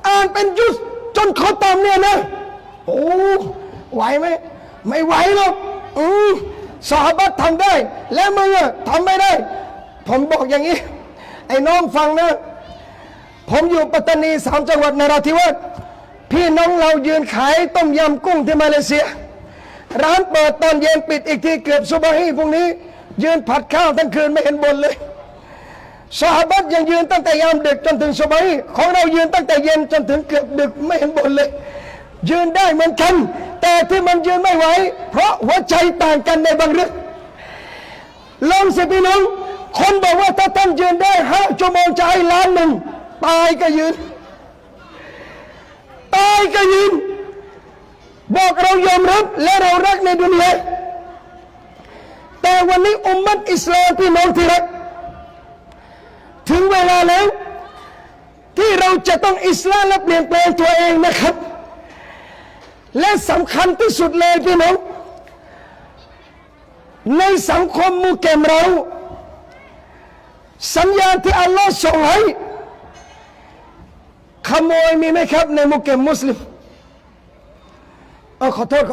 อ่านเป็นยุสจนขอตามเนี่ยนะโอ้ไหวไหมไม่ไหวหรอกซอฮาบะห์ทำได้แล้วมึงทำไม่ได้ผมบอกอย่างนี้ไอ้น้องฟังนะผมอยู่ปัตตานี3 จังหวัดนราธิวาสพี่น้องเรายืนขายต้มยำกุ้งที่มาเลเซียร้านเปิดตอนเย็นปิดอีกทีเกือบซุบฮีพรุ่งนี้ยืนผัดข้าวทั้งคืนไม่เห็นบ่นเลยซอฮาบะห์ยังยืนตั้งแต่ยามดึกจนถึงซุบฮีของเรายืนตั้งแต่เย็นจนถึงเกือบดึกไม่เห็นบ่นเลยยืนได้เหมือนกันแต่ที่มันยืนไม่ไหวเพราะหัวใจต่างกันในบางเรื่องลองสิพี่น้อง คนบอกว่าถ้าท่านยืนได้5 ชั่วโมงจะให้1,000,000ตายก็ยืนตายก็ยืนบอกเรายอมรับและเรารักในดุนยาแต่วันนี้อุมมะอิสลามพี่น้องที่รักถึงเวลาแล้วที่เราจะต้องอิสลามและเปลี่ยนแปลงตัวเองนะครับและสำคัญที่สุดเลยพี่น้องในสังคมมุสลิมเราสัญญาณที่อัลลอฮ์ส่งให้ขโมยมีไหมครับในมุสลิมขอโทษ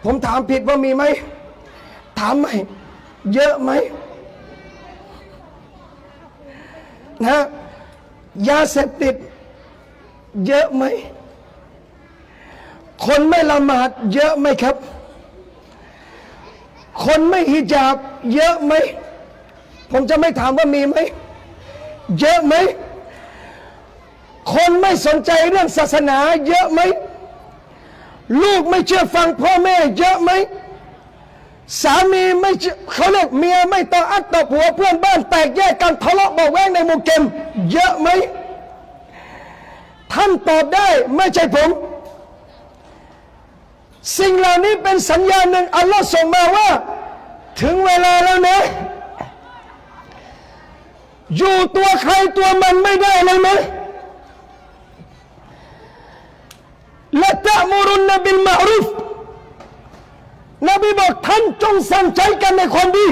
ผมถามผิดว่ามีไหมถามไหมเยอะไหมนะยาเสพติดเยอะไหมคนไม่ละหมาดเยอะไหมครับคนไม่ฮิญาบเยอะไหมผมจะไม่ถามว่ามีไหมเยอะไหมคนไม่สนใจเรื่องศาสนาเยอะไหมลูกไม่เชื่อฟังพ่อแม่เยอะไหมสามีไม่เขาเรียกเมียไม่ต่ออัตต่อผัวเพื่อนบ้านแตกแยกกันทะเลาะเบาะแว้งในมุสลิมเยอะไหมท่านตอบได้ไม่ใช่ผมสิ่งเหล่านี้เป็นสัญญาณหนึ่งอัลลอฮ์ส่งมาว่าถึงเวลาแล้วนะอยู่ตัวใครตัวมันไม่ได้เลยไหมละตะมุรุนบิลมะรูฟนบีบอกท่านจงสั่งใจกันในความดี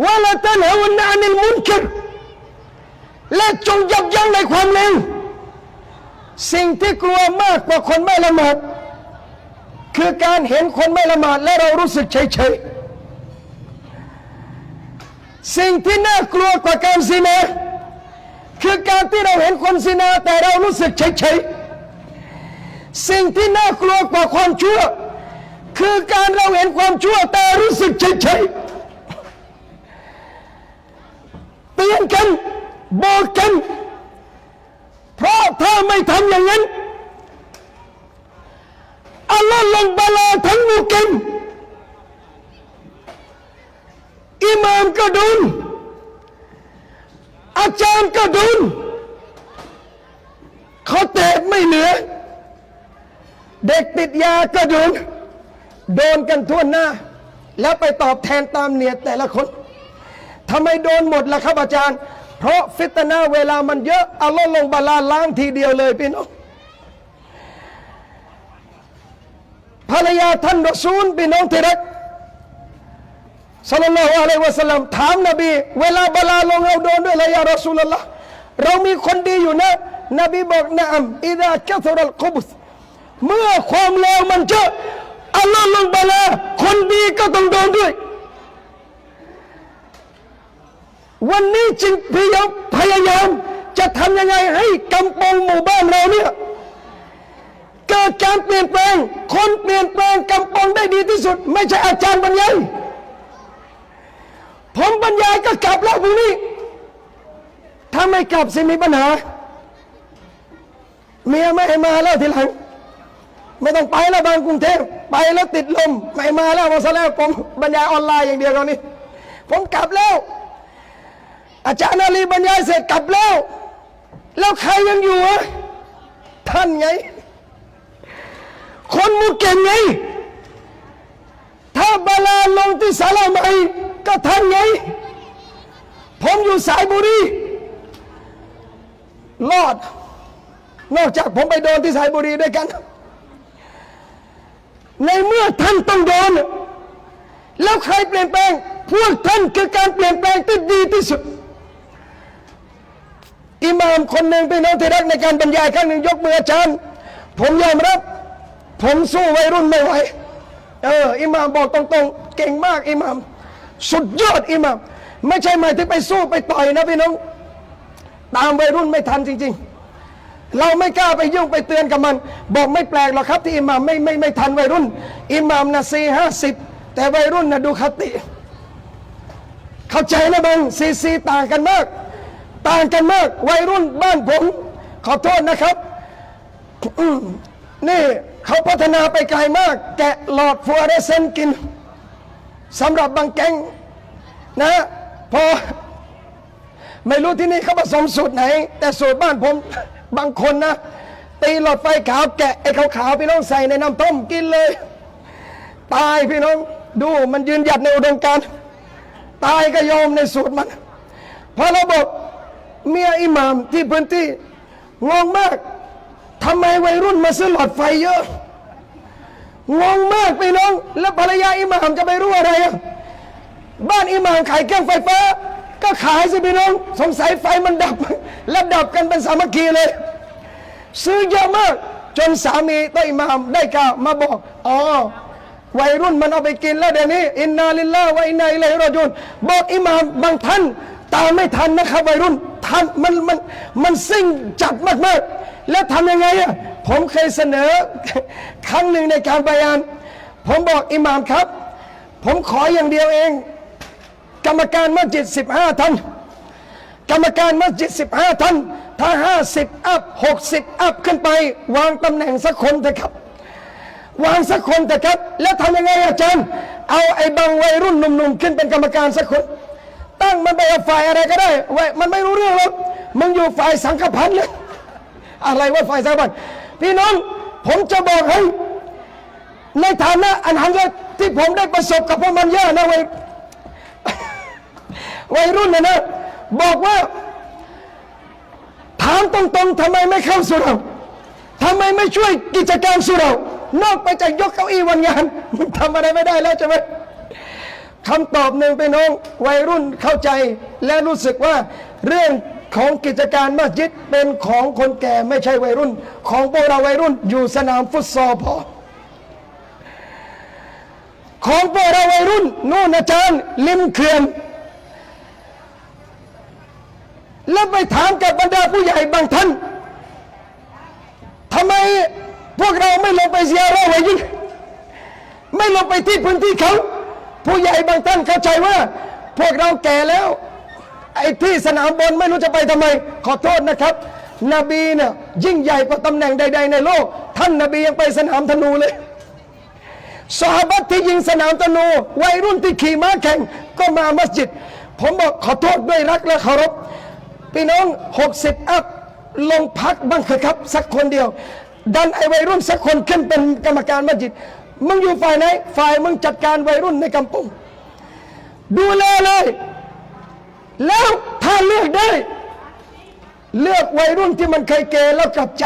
วะละตันฮาวนะอันิลมุนกัรและจงยับยั้งในความเลวสิ่งที่กลัวมากกว่าคนไม่ละหมาดคือการเห็นคนไม่ละหมาดและเรารู้สึกเฉยๆสิ่งที่น่ากลัวกว่าการซินาคือการที่เราเห็นคนซินาแต่เรารู้สึกเฉยๆสิ่งที่น่ากลัวกว่าความชั่วคือการเราเห็นความชั่วแต่รู้สึกเฉยๆเตือนกันบอกกันเพราะถ้าไม่ทำอย่างนั้นอัลลอฮ์ลงบาลาทั้งมุสลิมอิหม่ามก็โดนอาจารย์ก็โดนเขาเตะไม่เหลือเด็กติดยาก็โดนกันทั่วหน้าแล้วไปตอบแทนตามเนียดแต่ละคนทำไมโดนหมดล่ะครับอาจารย์เพราะฟิตนาเวลามันเยอะอัลลอฮ์ลงบาลาล้างทีเดียวเลยพี่น้องภรรยาท่านรอซูลพี่น้องที่รักศ็อลลัลลอฮุอะลัยฮิวะซัลลัมถามนบีเวลาบาลาลงเราโดนด้วยอะไรยารอซูลุลลอฮ์เรามีคนดีอยู่นะนบีบอกนะอัมอิซากัซรัลกุบสเมื่อความเลวมันเยอะอัลลอฮ์ลงบาลาคนดีก็ต้องโดนด้วยวันนี้จึงพยายามจะทำยังไงให้กำปองหมู่บ้านเราเนี่ยเกิดการเปลี่ยนแปลงคนเปลี่ยนแปลงกำปองได้ดีที่สุดไม่ใช่อาจารย์บรรยายผมบรรยายก็กลับแล้วพรุ่งนี้ถ้าไม่กลับสิมีปัญหาเมียไม่ให้มาแล้วทีหลังไม่ต้องไปแล้วบางกรุงเทพไปแล้วติดลมไม่มาแล้วมาซะแล้วผมบรรยายออนไลน์อย่างเดียวตอนนี้ผมกลับแล้วอาจารย์อาลีบรรยายเสร็จกลับแล้วใครยังอยู่อ่ะท่านไงคนมุสลิมไงถ้าบาลาลงที่ศาลาใหม่ก็ท่านไงผมอยู่สายบุรีรอดนอกจากผมไปโดนที่สายบุรีด้วยกันในเมื่อท่านต้องโดนแล้วใครเปลี่ยนแปลงพวกท่านคือการเปลี่ยนแปลงที่ดีที่สุดอิหม่ามคนหนึ่งพี่น้องที่รักในการบรรยายครั้งหนึ่งยกมืออาจารย์ผมยอมรับผมสู้วัยรุ่นไม่ไหวอิหม่ามบอกตรงๆเก่งมากอิหม่ามสุดยอดอิหม่ามไม่ใช่หมายถึงไปสู้ไปต่อยนะพี่น้องตามวัยรุ่นไม่ทันจริงๆเราไม่กล้าไปยุ่งไปเตือนกับมันบอกไม่แปลกหรอกครับที่อิหม่ามไม่ทันวัยรุ่นอิหม่ามนะ40-50แต่วัยรุ่นนะดูคติเข้าใจนะบังซีต่างกันมากวัยรุ่นบ้านผมขอโทษนะครับนี่เขาพัฒนาไปไกลมากแกะหลอดฟลูออเรสเซนต์กิน สำหรับบางแก๊งนะพอไม่รู้ที่นี่เขาผสมสูตรไหนแต่สูตรบ้านผมบางคนนะตีหลอดไฟขาวแกะไอ้ขาวๆพี่น้องใส่ในน้ำต้มกินเลยตายพี่น้องดูมันยืนหยัดในอุดมการณ์ตายก็ยอมในสูตรมันพอเราบอกเมียอิหม่ามที่พื้นที่งงมากทำไมวัยรุ่นมาซื้อหลอดไฟเยอะงงมากพี่น้องแล้วภรรยาอิหม่ามจะไปรู้อะไรอ่ะบ้านอิหม่ามขายเครื่องไฟฟ้าก็ขายสิพี่น้องสงสัยไฟมันดับและดับกันเป็นสามัคคีเลยซื้อเยอะมากจนสามีตัวอิหม่ามได้กล่าวมาบอกอ๋อวัยรุ่นมันเอาไปกินแล้วเดี๋ยวนี้อินนาลิลลาฮ์วะอินนาอิลัยฮิรอญูนบอกอิหม่ามบางท่านตามไม่ทันนะครับวัยรุ่นทันมันซิ่งจัดมากๆแล้วทำยังไงอ่ะผมเคยเสนอครั้งหนึ่งในการบะยานผมบอกอิหม่ามครับผมขออย่างเดียวเองกรรมการมัสยิด15ท่านกรรมการมัสยิด15ท่านถ้า50อัพ60อัพขึ้นไปวางตำแหน่งสักคนเถอะครับวางสักคนเถอะครับแล้วทำยังไงอาจารย์เอาไอ้บางวัยรุ่นหนุ่มๆขึ้นเป็นกรรมการสักคนตั้งมันไปเอาฝ่ายอะไรก็ได้มันไม่รู้เรื่องหรอกมึงอยู่ฝ่ายสังฆพันธ์เลยอะไรว่าฝ่ายสังฆพันธ์พี่น้องผมจะบอกให้ในฐานะอันหันเลยที่ผมได้ประสบกับพวกมันเยอะนะวัยรุ่นนะบอกว่าถามตรงๆทำไมไม่เข้าสู่เราทำไมไม่ช่วยกิจการสู่เรานอกไปจากยกเก้าอี้วันงานมันทำอะไรไม่ได้แล้วใช่ไหมคำตอบหนึ่งไปน้องวัยรุ่นเข้าใจและรู้สึกว่าเรื่องของกิจการมัสยิดเป็นของคนแก่ไม่ใช่วัยรุ่นของพวกเราวัยรุ่นอยู่สนามฟุตซอลพอของพวกเราวัยรุ่นนู่นอาจารย์ริมเขื่อนแล้วไปถามกับบรรดาผู้ใหญ่บางท่านทำไมพวกเราไม่ลงไปเสียเราไว้ยิ่งไม่ลงไปที่พื้นที่เขาผู้ใหญ่บางท่านเข้าใจว่าพวกเราแก่แล้วไอ้ที่สนามบอลไม่รู้จะไปทำไมขอโทษนะครับนบีเนี่ยยิ่งใหญ่กว่าตำแหน่งใดๆในโลกท่านนบียังไปสนามธนูเลยซอฮาบะห์ที่ยิงสนามธนูวัยรุ่นที่ขี่ม้าแข่งก็มามัสยิดผมบอกขอโทษด้วยรักและเคารพพี่น้อง60อัพลงพักบ้างเถอะครับสักคนเดียวดันไอ้วัยรุ่นสักคนขึ้นเป็นกรรมการมัสยิดมึงอยู่ฝ่ายไหนฝ่ายมึงจัดการวัยรุ่นในกำปงดูแลเลยแล้วถ้าเลือกได้เลือกวัยรุ่นที่มันเคยเกแล้วกลับใจ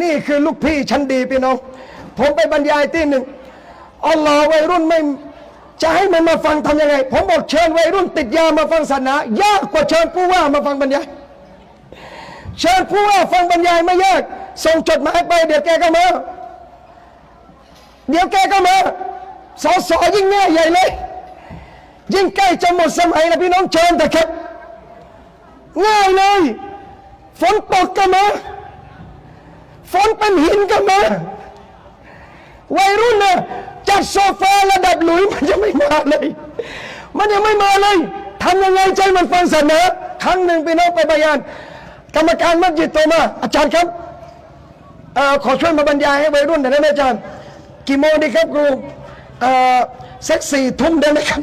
นี่คือลูกพี่ชั้นดีพี่น้องผมไปบรรยายที่หนึ่งอัลลอฮ์วัยรุ่นไม่จะให้มันมาฟังทำยังไงผมบอกเชิญวัยรุ่นติดยามาฟังศาสนายากกว่าเชิญผู้ว่ามาฟังบรรยายเชิญผู้ว่าฟังบรรยายไม่ยากส่งจดหมายไปเดี๋ยวแกก็มาสอสอยิ่งง่ายใหญ่เลยยิ่งใกล้จะหมดสมัยแล้วพี่น้องเชิญแต่ครับง่ายเลยฝนตกก็มาฝนเป็นหินก็มาวัยรุ่นนะจัดโซฟาระดับหลุยมันยังไม่มาเลยทำยังไงใจมันฟังเสนอครั้งหนึ่งพี่น้องไปบรรยายกรรมการมัสยิดโทรมาอาจารย์ครับขอช่วยมาบรรยายให้วัยรุ่นหน่อยได้ไหมอาจารย์กี่โมงดีครับครูสัก4 ทุ่มได้ไหมครับ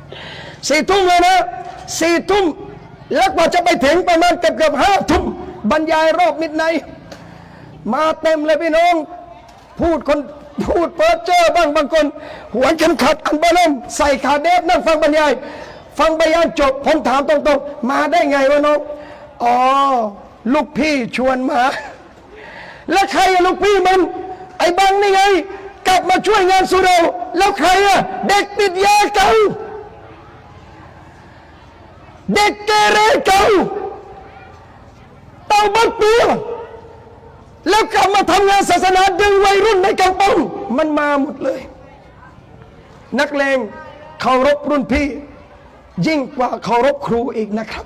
4 ทุ่มเลยนะ4 ทุ่มแล้วกว่าจะไปถึงประมาณเกือบ5 ทุ่มบรรยายรอบมิดไนท์มาเต็มเลยพี่น้องพูดเปิดเจอบางคนหัวเข็มขัดอันเบลมใส่ขาเดฟนั่งฟังบรรยายจบผมถามตรงๆมาได้ไงวะน้องอ๋อลูกพี่ชวนมาแล้วใครอะลูกพี่มันไอ้บังนี่ไงกลับมาช่วยงานสุเราแล้วใครอะเด็กติดยาเก่าเด็กเกเรเก่าเต่าบักเปียแล้วกลับมาทำงานศาสนาดึงวัยรุ่นในกำปงมันมาหมดเลยนักเลงเคารพรุ่นพี่ยิ่งกว่าเคารพครูอีกนะครับ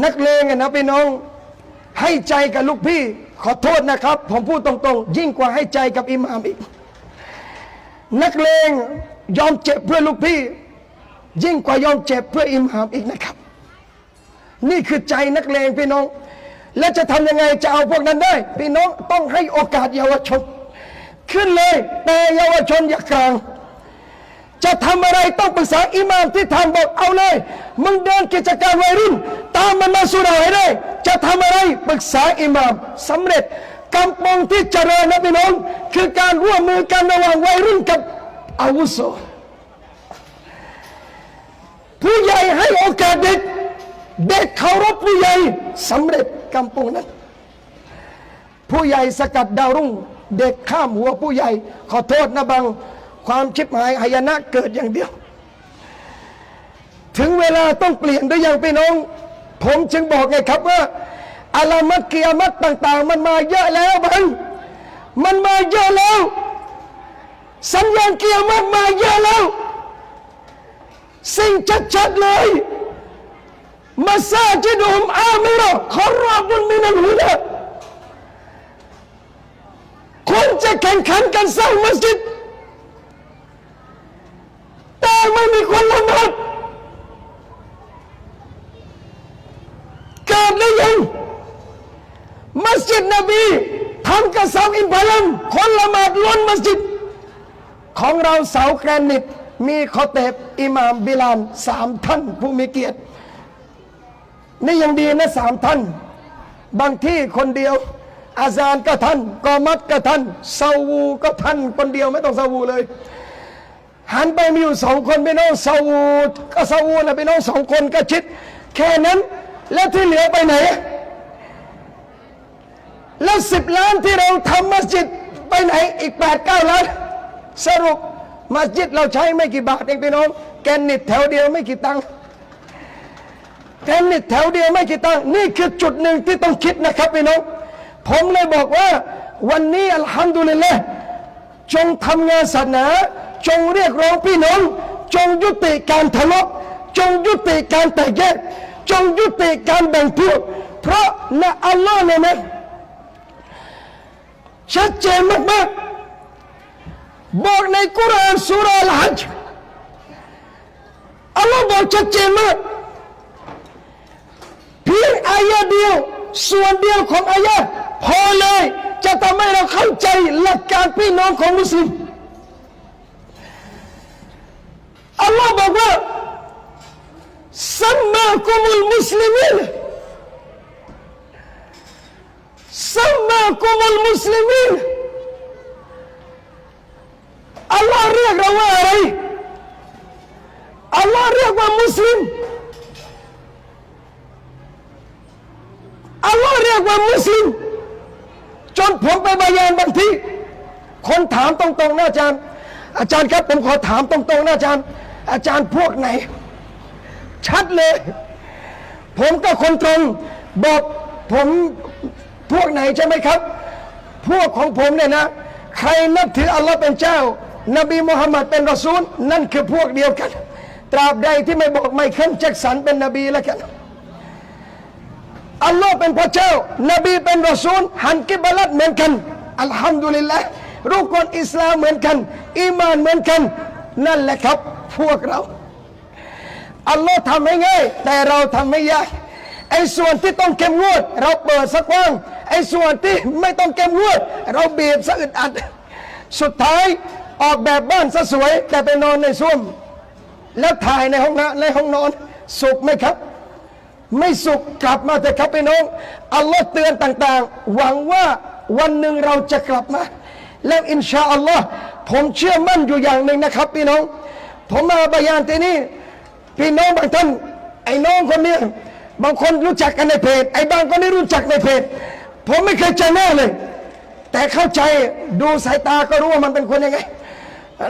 นักเลงนะพี่น้องให้ใจกับลูกพี่ขอโทษนะครับผมพูดตรงๆยิ่งกว่าให้ใจกับอิหม่ามอีกนักเลงยอมเจ็บเพื่อลูกพี่ยิ่งกว่ายอมเจ็บเพื่ออิหม่ามอีกนะครับนี่คือใจนักเลงพี่น้องและจะทำยังไงจะเอาพวกนั้นได้พี่น้องต้องให้โอกาสเยาวชนขึ้นเลยแต่เยาวชนอย่ากลาง จะทำอะไรต้องปรึกษาอิหม่ามที่ทำบอกเอาเลยมึงเดินกิจการวัยรุ่นตามมันมาสู่เราให้ได้จะทำอะไรปรึกษาอิหม่ามสำเร็จกำปองที่เจริญนะพี่น้องคือการร่วมมือกันระหว่างวัยรุ่นกับอาวุโสผู้ใหญ่ให้โอกาสเด็กเด็กเคารพผู้ใหญ่สำเร็จกำปองนั้นผู้ใหญ่สกัดดาวรุ่งเด็กข้ามหัวผู้ใหญ่ขอโทษนะบังความชิบหายหายนะเกิดอย่างเดียวถึงเวลาต้องเปลี่ยนด้วยอย่างพี่น้องผมจึงบอกไงครับว่าอาลามัตกิยามัตต่างๆมันมาเยอะแล้วมันมาเยอะแล้วสัญญาณกิยามัตมาเยอะแล้วสิ่งชัดๆเลยมัสยิดุฮุมอามิรอขอรอบุญมินัลฮุดาคนจะแข่งขันกันสร้างมัสยิดแต่ไม่มีคนละหมาดเกิดหรือยังมัสยิดนบีทำกระเสาอินพาลัมคนละหมาดล้นมัสยิดของเราเสาแกรนิตมีคอเตบอิหม่ามบิลาล3 ท่านผู้มีเกียรตินี่ยังดีนะ3 ท่านบางที่คนเดียวอาซานก็ท่านกอมัดก็ท่านซาวูก็ท่านคนเดียวไม่ต้องซาวูเลยหันไปมีอยู่2 คนพี่น้องซาวูก็ซาวูนะพี่น้อง2 คนก็ชิดแค่นั้นแล้วที่เหลือไปไหนแล้ว10 ล้านที่เราทำมัสยิดไปไหนอีก8-9 ล้านสรุปมัสยิดเราใช้ไม่กี่บาทเองพี่น้องแกนนิดแถวเดียวไม่กี่ตังค์แกนนิดแถวเดียวไม่กี่ตังค์นี่คือจุดหนึ่งที่ต้องคิดนะครับพี่น้องผมเลยบอกว่าวันนี้อัลฮัมดุลิลละห์จงทำงานศาสนาจงเรียกร้องพี่น้องจงยุติการทะเลาะจงยุติการแตกแยกจงยุติการแบ่งพวกเพราะนะอัลลอฮ์เนี่ยนะชัดเจนมากๆบอกในกุรอานซูเราะห์อัลฮัจญ์อัลลอฮ์บอกชัดเจนมากเพียงอายะเดียวส่วนเดียวของอายะพอเลยจะทำให้เราเข้าใจหลักการพี่น้องของมุสลิมอัลลอฮ์บอกว่าซัมมากุมุลมุสลิมีนซัมมากุมุลมุสลิมีนอัลลอฮ์เรียกเราว่าอะไรอัลลอฮ์เรียกว่ามุสลิมอัลลอฮ์เรียกว่ามุสลิมจนผมไปบรรยายบางทีคนถามตรงๆนะอาจารย์ครับผมขอถามตรงๆนะอาจารย์พวกไหนชัดเลยผมก็คนตรงบอกผมพวกไหนใช่ไหมครับพวกของผมเนี่ยนะใครนับถืออัลลอฮ์เป็นเจ้านบีมุฮัมมัดเป็นรอซูลนั่นคือพวกเดียวกันตราบใดที่ไม่บอกไมเคิลแจ็คสันเป็นนบีแล้วกันอัลลอฮ์เป็นพระเจ้านบีเป็นรอซูลหันกิบลัตเหมือนกันอัลฮัมดุลิลละห์รุกนอิสลามเหมือนกันอีมานเหมือนกันนั่นแหละครับพวกเราอัลลอฮ์ทำให้ง่ายแต่เราทำไม่ยากไอ้ส่วนที่ต้องเข้มงวดเราเปิดสักว่างไอ้ส่วนที่ไม่ต้องเข้มงวดเราบีบซะอึดอัดสุดท้ายออกแบบบ้านซะสวยแต่ไปนอนในส้วมแล้วถ่ายในห้องน้ำในห้องนอนสุขไหมครับไม่สุขกลับมาเถอะครับพี่น้องอัลลอฮ์เตือนต่างๆหวังว่าวันหนึ่งเราจะกลับมาแล้วอินชาอัลลอฮ์ผมเชื่อมั่นอยู่อย่างหนึ่งนะครับพี่น้องผมมาบรรยายที่นี่พี่น้องบางท่านไอ้น้องคนนี้บางคนรู้จักกันในเพจไอ้บางคนไม่รู้จักในเพจผมไม่เคยเจอหน้าเลยแต่เข้าใจดูสายตาก็รู้ว่ามันเป็นคนยังไง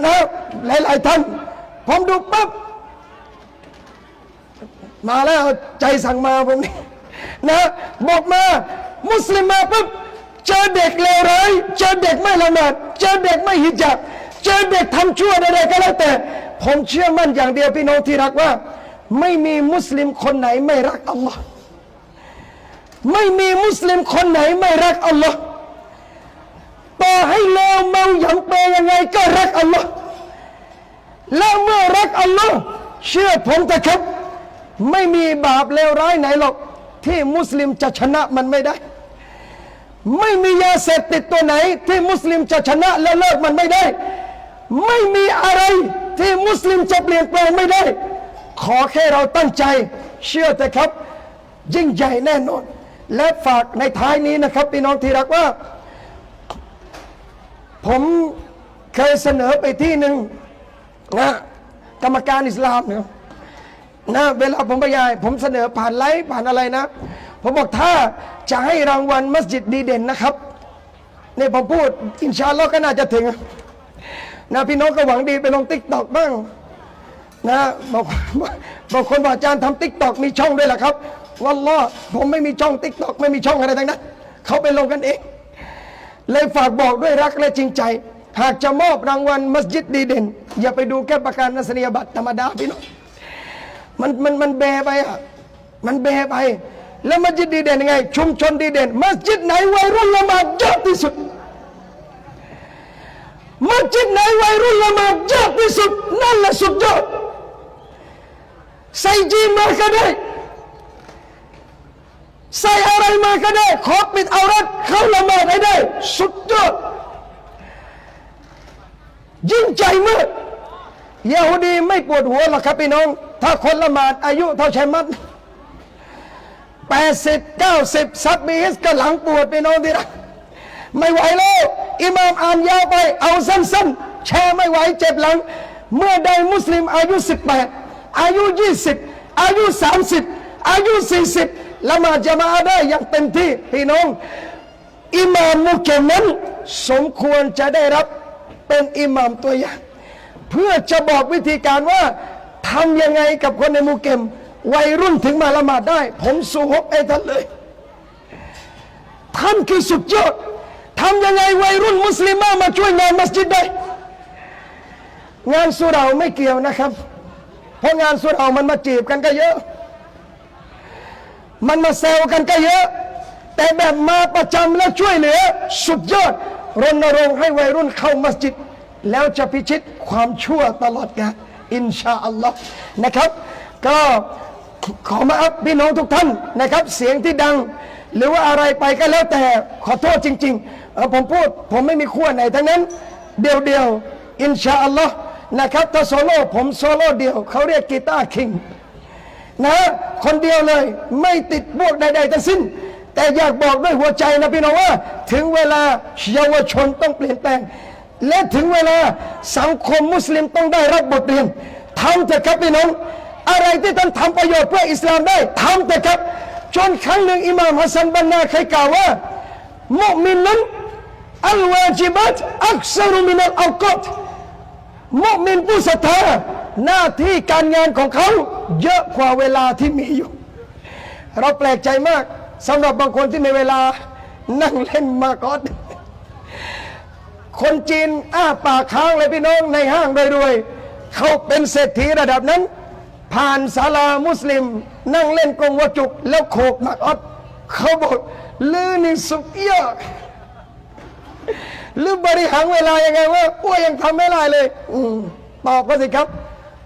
นะหลายๆท่านผมดูปั๊บมาแล้วใจสั่งมาผมนี่นะบอกมามุสลิมมาปุ๊บเจอเด็กเลวร้ายเจอเด็กไม่ละหมาดเจอเด็กไม่ฮิญาบเจอเด็กทำชั่วใดๆก็แล้วแต่ผมเชื่อมั่นอย่างเดียวพี่น้องที่รักว่าไม่มีมุสลิมคนไหนไม่รักอัลลอฮ์ไม่มีมุสลิมคนไหนไม่รักอัลลอฮ์ต่อให้เลวเมาหยำเปยยังไงก็รักอัลลอฮ์และเมื่อรักอัลลอฮ์เชื่อผมเถอะครับไม่มีบาปเลวร้ายไหนหรอกที่มุสลิมจะชนะมันไม่ได้ไม่มียาเสพติดตัวไหนที่มุสลิมจะชนะและเลิกมันไม่ได้ไม่มีอะไร ที่มุสลิมจะเปลี่ยนแปลงไม่ได้ขอแค่เราตั้งใจเชื่อแต่ครับยิ่งใหญ่แน่นอนและฝากในท้ายนี้นะครับพี่น้องที่รักว่าผมเคยเสนอไปที่หนึ่งนะกรรมการอิสลามเนี่ยนะเวลาผมบรรยายผมเสนอผ่านไลฟ์ผ่านอะไรนะผมบอกถ้าจะให้รางวัลมัสยิดดีเด่นนะครับนี่ผมพูดอินชาอัลลอฮ์ก็น่าจะถึงนะพี่น้องก็หวังดีไปลงติ๊กต็อกบ้างนะบอกคนบอกอาจารย์ทำติ๊กต็อกมีช่องด้วยเหรอครับวัลลอฮ์ผมไม่มีช่องติ๊กต็อกไม่มีช่องอะไรทั้งนั้นเขาไปลงกันเองเลยฝากบอกด้วยรักและจริงใจหากจะมอบรางวัลมัสยิดดีเด่นอย่าไปดูแค่ประกาศนียบัตรธรรมดาพี่น้องมันแบไปอ่ะมันแบไปแล้วมัสยิดดีเด่นยังไงชุมชนดีเด่นมัสยิดไหนวัยรุ่นละหมาดเยอะที่สุดมัสยิดไหนวัยรุ่นละหมาดเยอะที่สุดนั่นแหละสุดยอดใส่จีนมาก็ได้ใส่อะไรมาก็ได้ขอปิดเอารัดเข้าละหมาดให้ได้สุดยอดยิ่งใจมากยะฮูดีไม่ปวดหัวหรอกครับพี่น้องถ้าคนละหมาดอายุเท่าชัยมัด80 90ซับมีฮิสก็หลังปวดพี่น้องที่รักไม่ไหวแล้วอิหม่ามอ่านยาวไปเอาสั้นๆแชร์ไม่ไหวเจ็บหลังเมื่อใดมุสลิมอายุ18อายุ20อายุ30อายุ40ละหมาดจะมาได้อย่างเต็มที่พี่น้องอิหม่ามมุเกมนั้นสมควรจะได้รับเป็นอิหม่ามตัวอย่างเพื่อจะบอกวิธีการว่าทำยังไงกับคนในมุเกมวัยรุ่นถึงมาละหมาดได้ผมสู้ฮบไอ้ท่านเลยท่านคือสุดยอดทำยังไงวัยรุ่นมุสลิมมาช่วยงานมัสยิดได้งานสุเราไม่เกี่ยวนะครับเพราะงานสุเรามันมาจีบกันก็เยอะมันมาแซวกันก็เยอะแต่แบบมาประจำและช่วยเหลือสุดยอดรณรงค์ให้วัยรุ่นเข้ามัสยิดแล้วจะพิชิตความชั่วตลอดกาลอินชาอัลลอฮ์นะครับก็ขอมาอัพพี่น้องทุกท่านนะครับเสียงที่ดังหรือว่าอะไรไปก็แล้วแต่ขอโทษจริงๆผมพูดผมไม่มีขั้วไหนทั้งนั้นเดียวอินชาอัลลอฮ์นะครับถ้าโซโล่ผมโซโล่เดียวเขาเรียกกีตาร์คิงนะคนเดียวเลยไม่ติดพวกใดๆทั้งสิ้นแต่อยากบอกด้วยหัวใจนะพี่น้องว่าถึงเวลาเยาวชนต้องเปลี่ยนแปลงและถึงเวลาสังคมมุสลิมต้องได้รับบทเรียนทำเถอะครับพี่น้องอะไรที่ท่านทำประโยชน์เพื่ออิสลามได้ทำเถอะครับจนครั้งหนึ่งอิหม่ามฮัสซันบันนาเคยกล่าวว่ามุมินนั้นอัลวาจิบัตอักษรุมินัลอัลกอตมุมินผู้ศรัทธาหน้าที่การงานของเขาเยอะกว่าเวลาที่มีอยู่เราแปลกใจมากสำหรับบางคนที่มีเวลานั่งเล่นมากอดคนจีนอ้าปากค้างเลยพี่น้องในห้างรวยๆเขาเป็นเศรษฐีระดับนั้นผ่านศาลามุสลิมนั่งเล่นกงวจุกแล้วโขกมากอดเขาบอกลือนี่สุดยอดหรือบริหารเวลายังไงว่าอ้วยยังทำไม่ได้เลยตอบก็สิครับ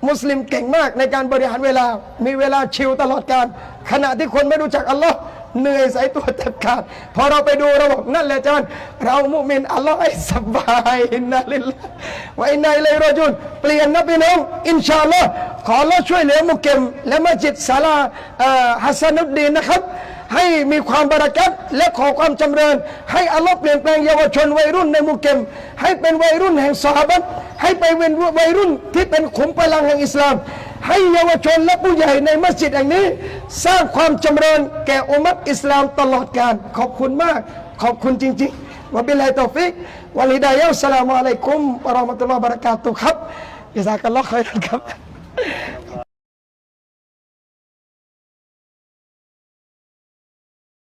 มุสลิมเก่งมากในการบริหารเวลามีเวลาชิลตลอดการขณะที่คนไม่รู้จักอัลลอฮ์เหนื่อยสายตัวแทบขาดพอเราไปดูเราบอกนั่นแหละอาจารย์เรามุมินอัลลอฮ์ให้สบายนะลิลลาห์วะอินนัยเลยรอจุนเปลี่ยนนะพี่น้องอินชาอัลลอฮ์ขออัลลอฮ์ช่วยเหลือมุกเกมและมัสยิดศาลาฮัสซานุดดีนนะครับให้มีความบารักัตและขอความจำเริญให้อัลลอฮ์เปลี่ยนแปลงเยาวชนวัยรุ่นในมุกเกมให้เป็นวัยรุ่นแห่งซอฮาบะห์ให้ไปเป็นวัยรุ่นที่เป็นขุมพลังแห่งอิสลามให้เยาวชนและผู้ใหญ่ในมัสยิดแห่งนี้สร้างความจำเริญแก่อุมัตอิสลามตลอดกาลขอบคุณมากขอบคุณจริงๆวะบิลลาฮิตอฟิกวะลิดายะฮ์อัสสลามุอะลัยกุมวะเราะห์มะตุลลอฮ์วะบะเราะกาตุฮ์ครับญะซากัลลอฮุค็อยรันครับ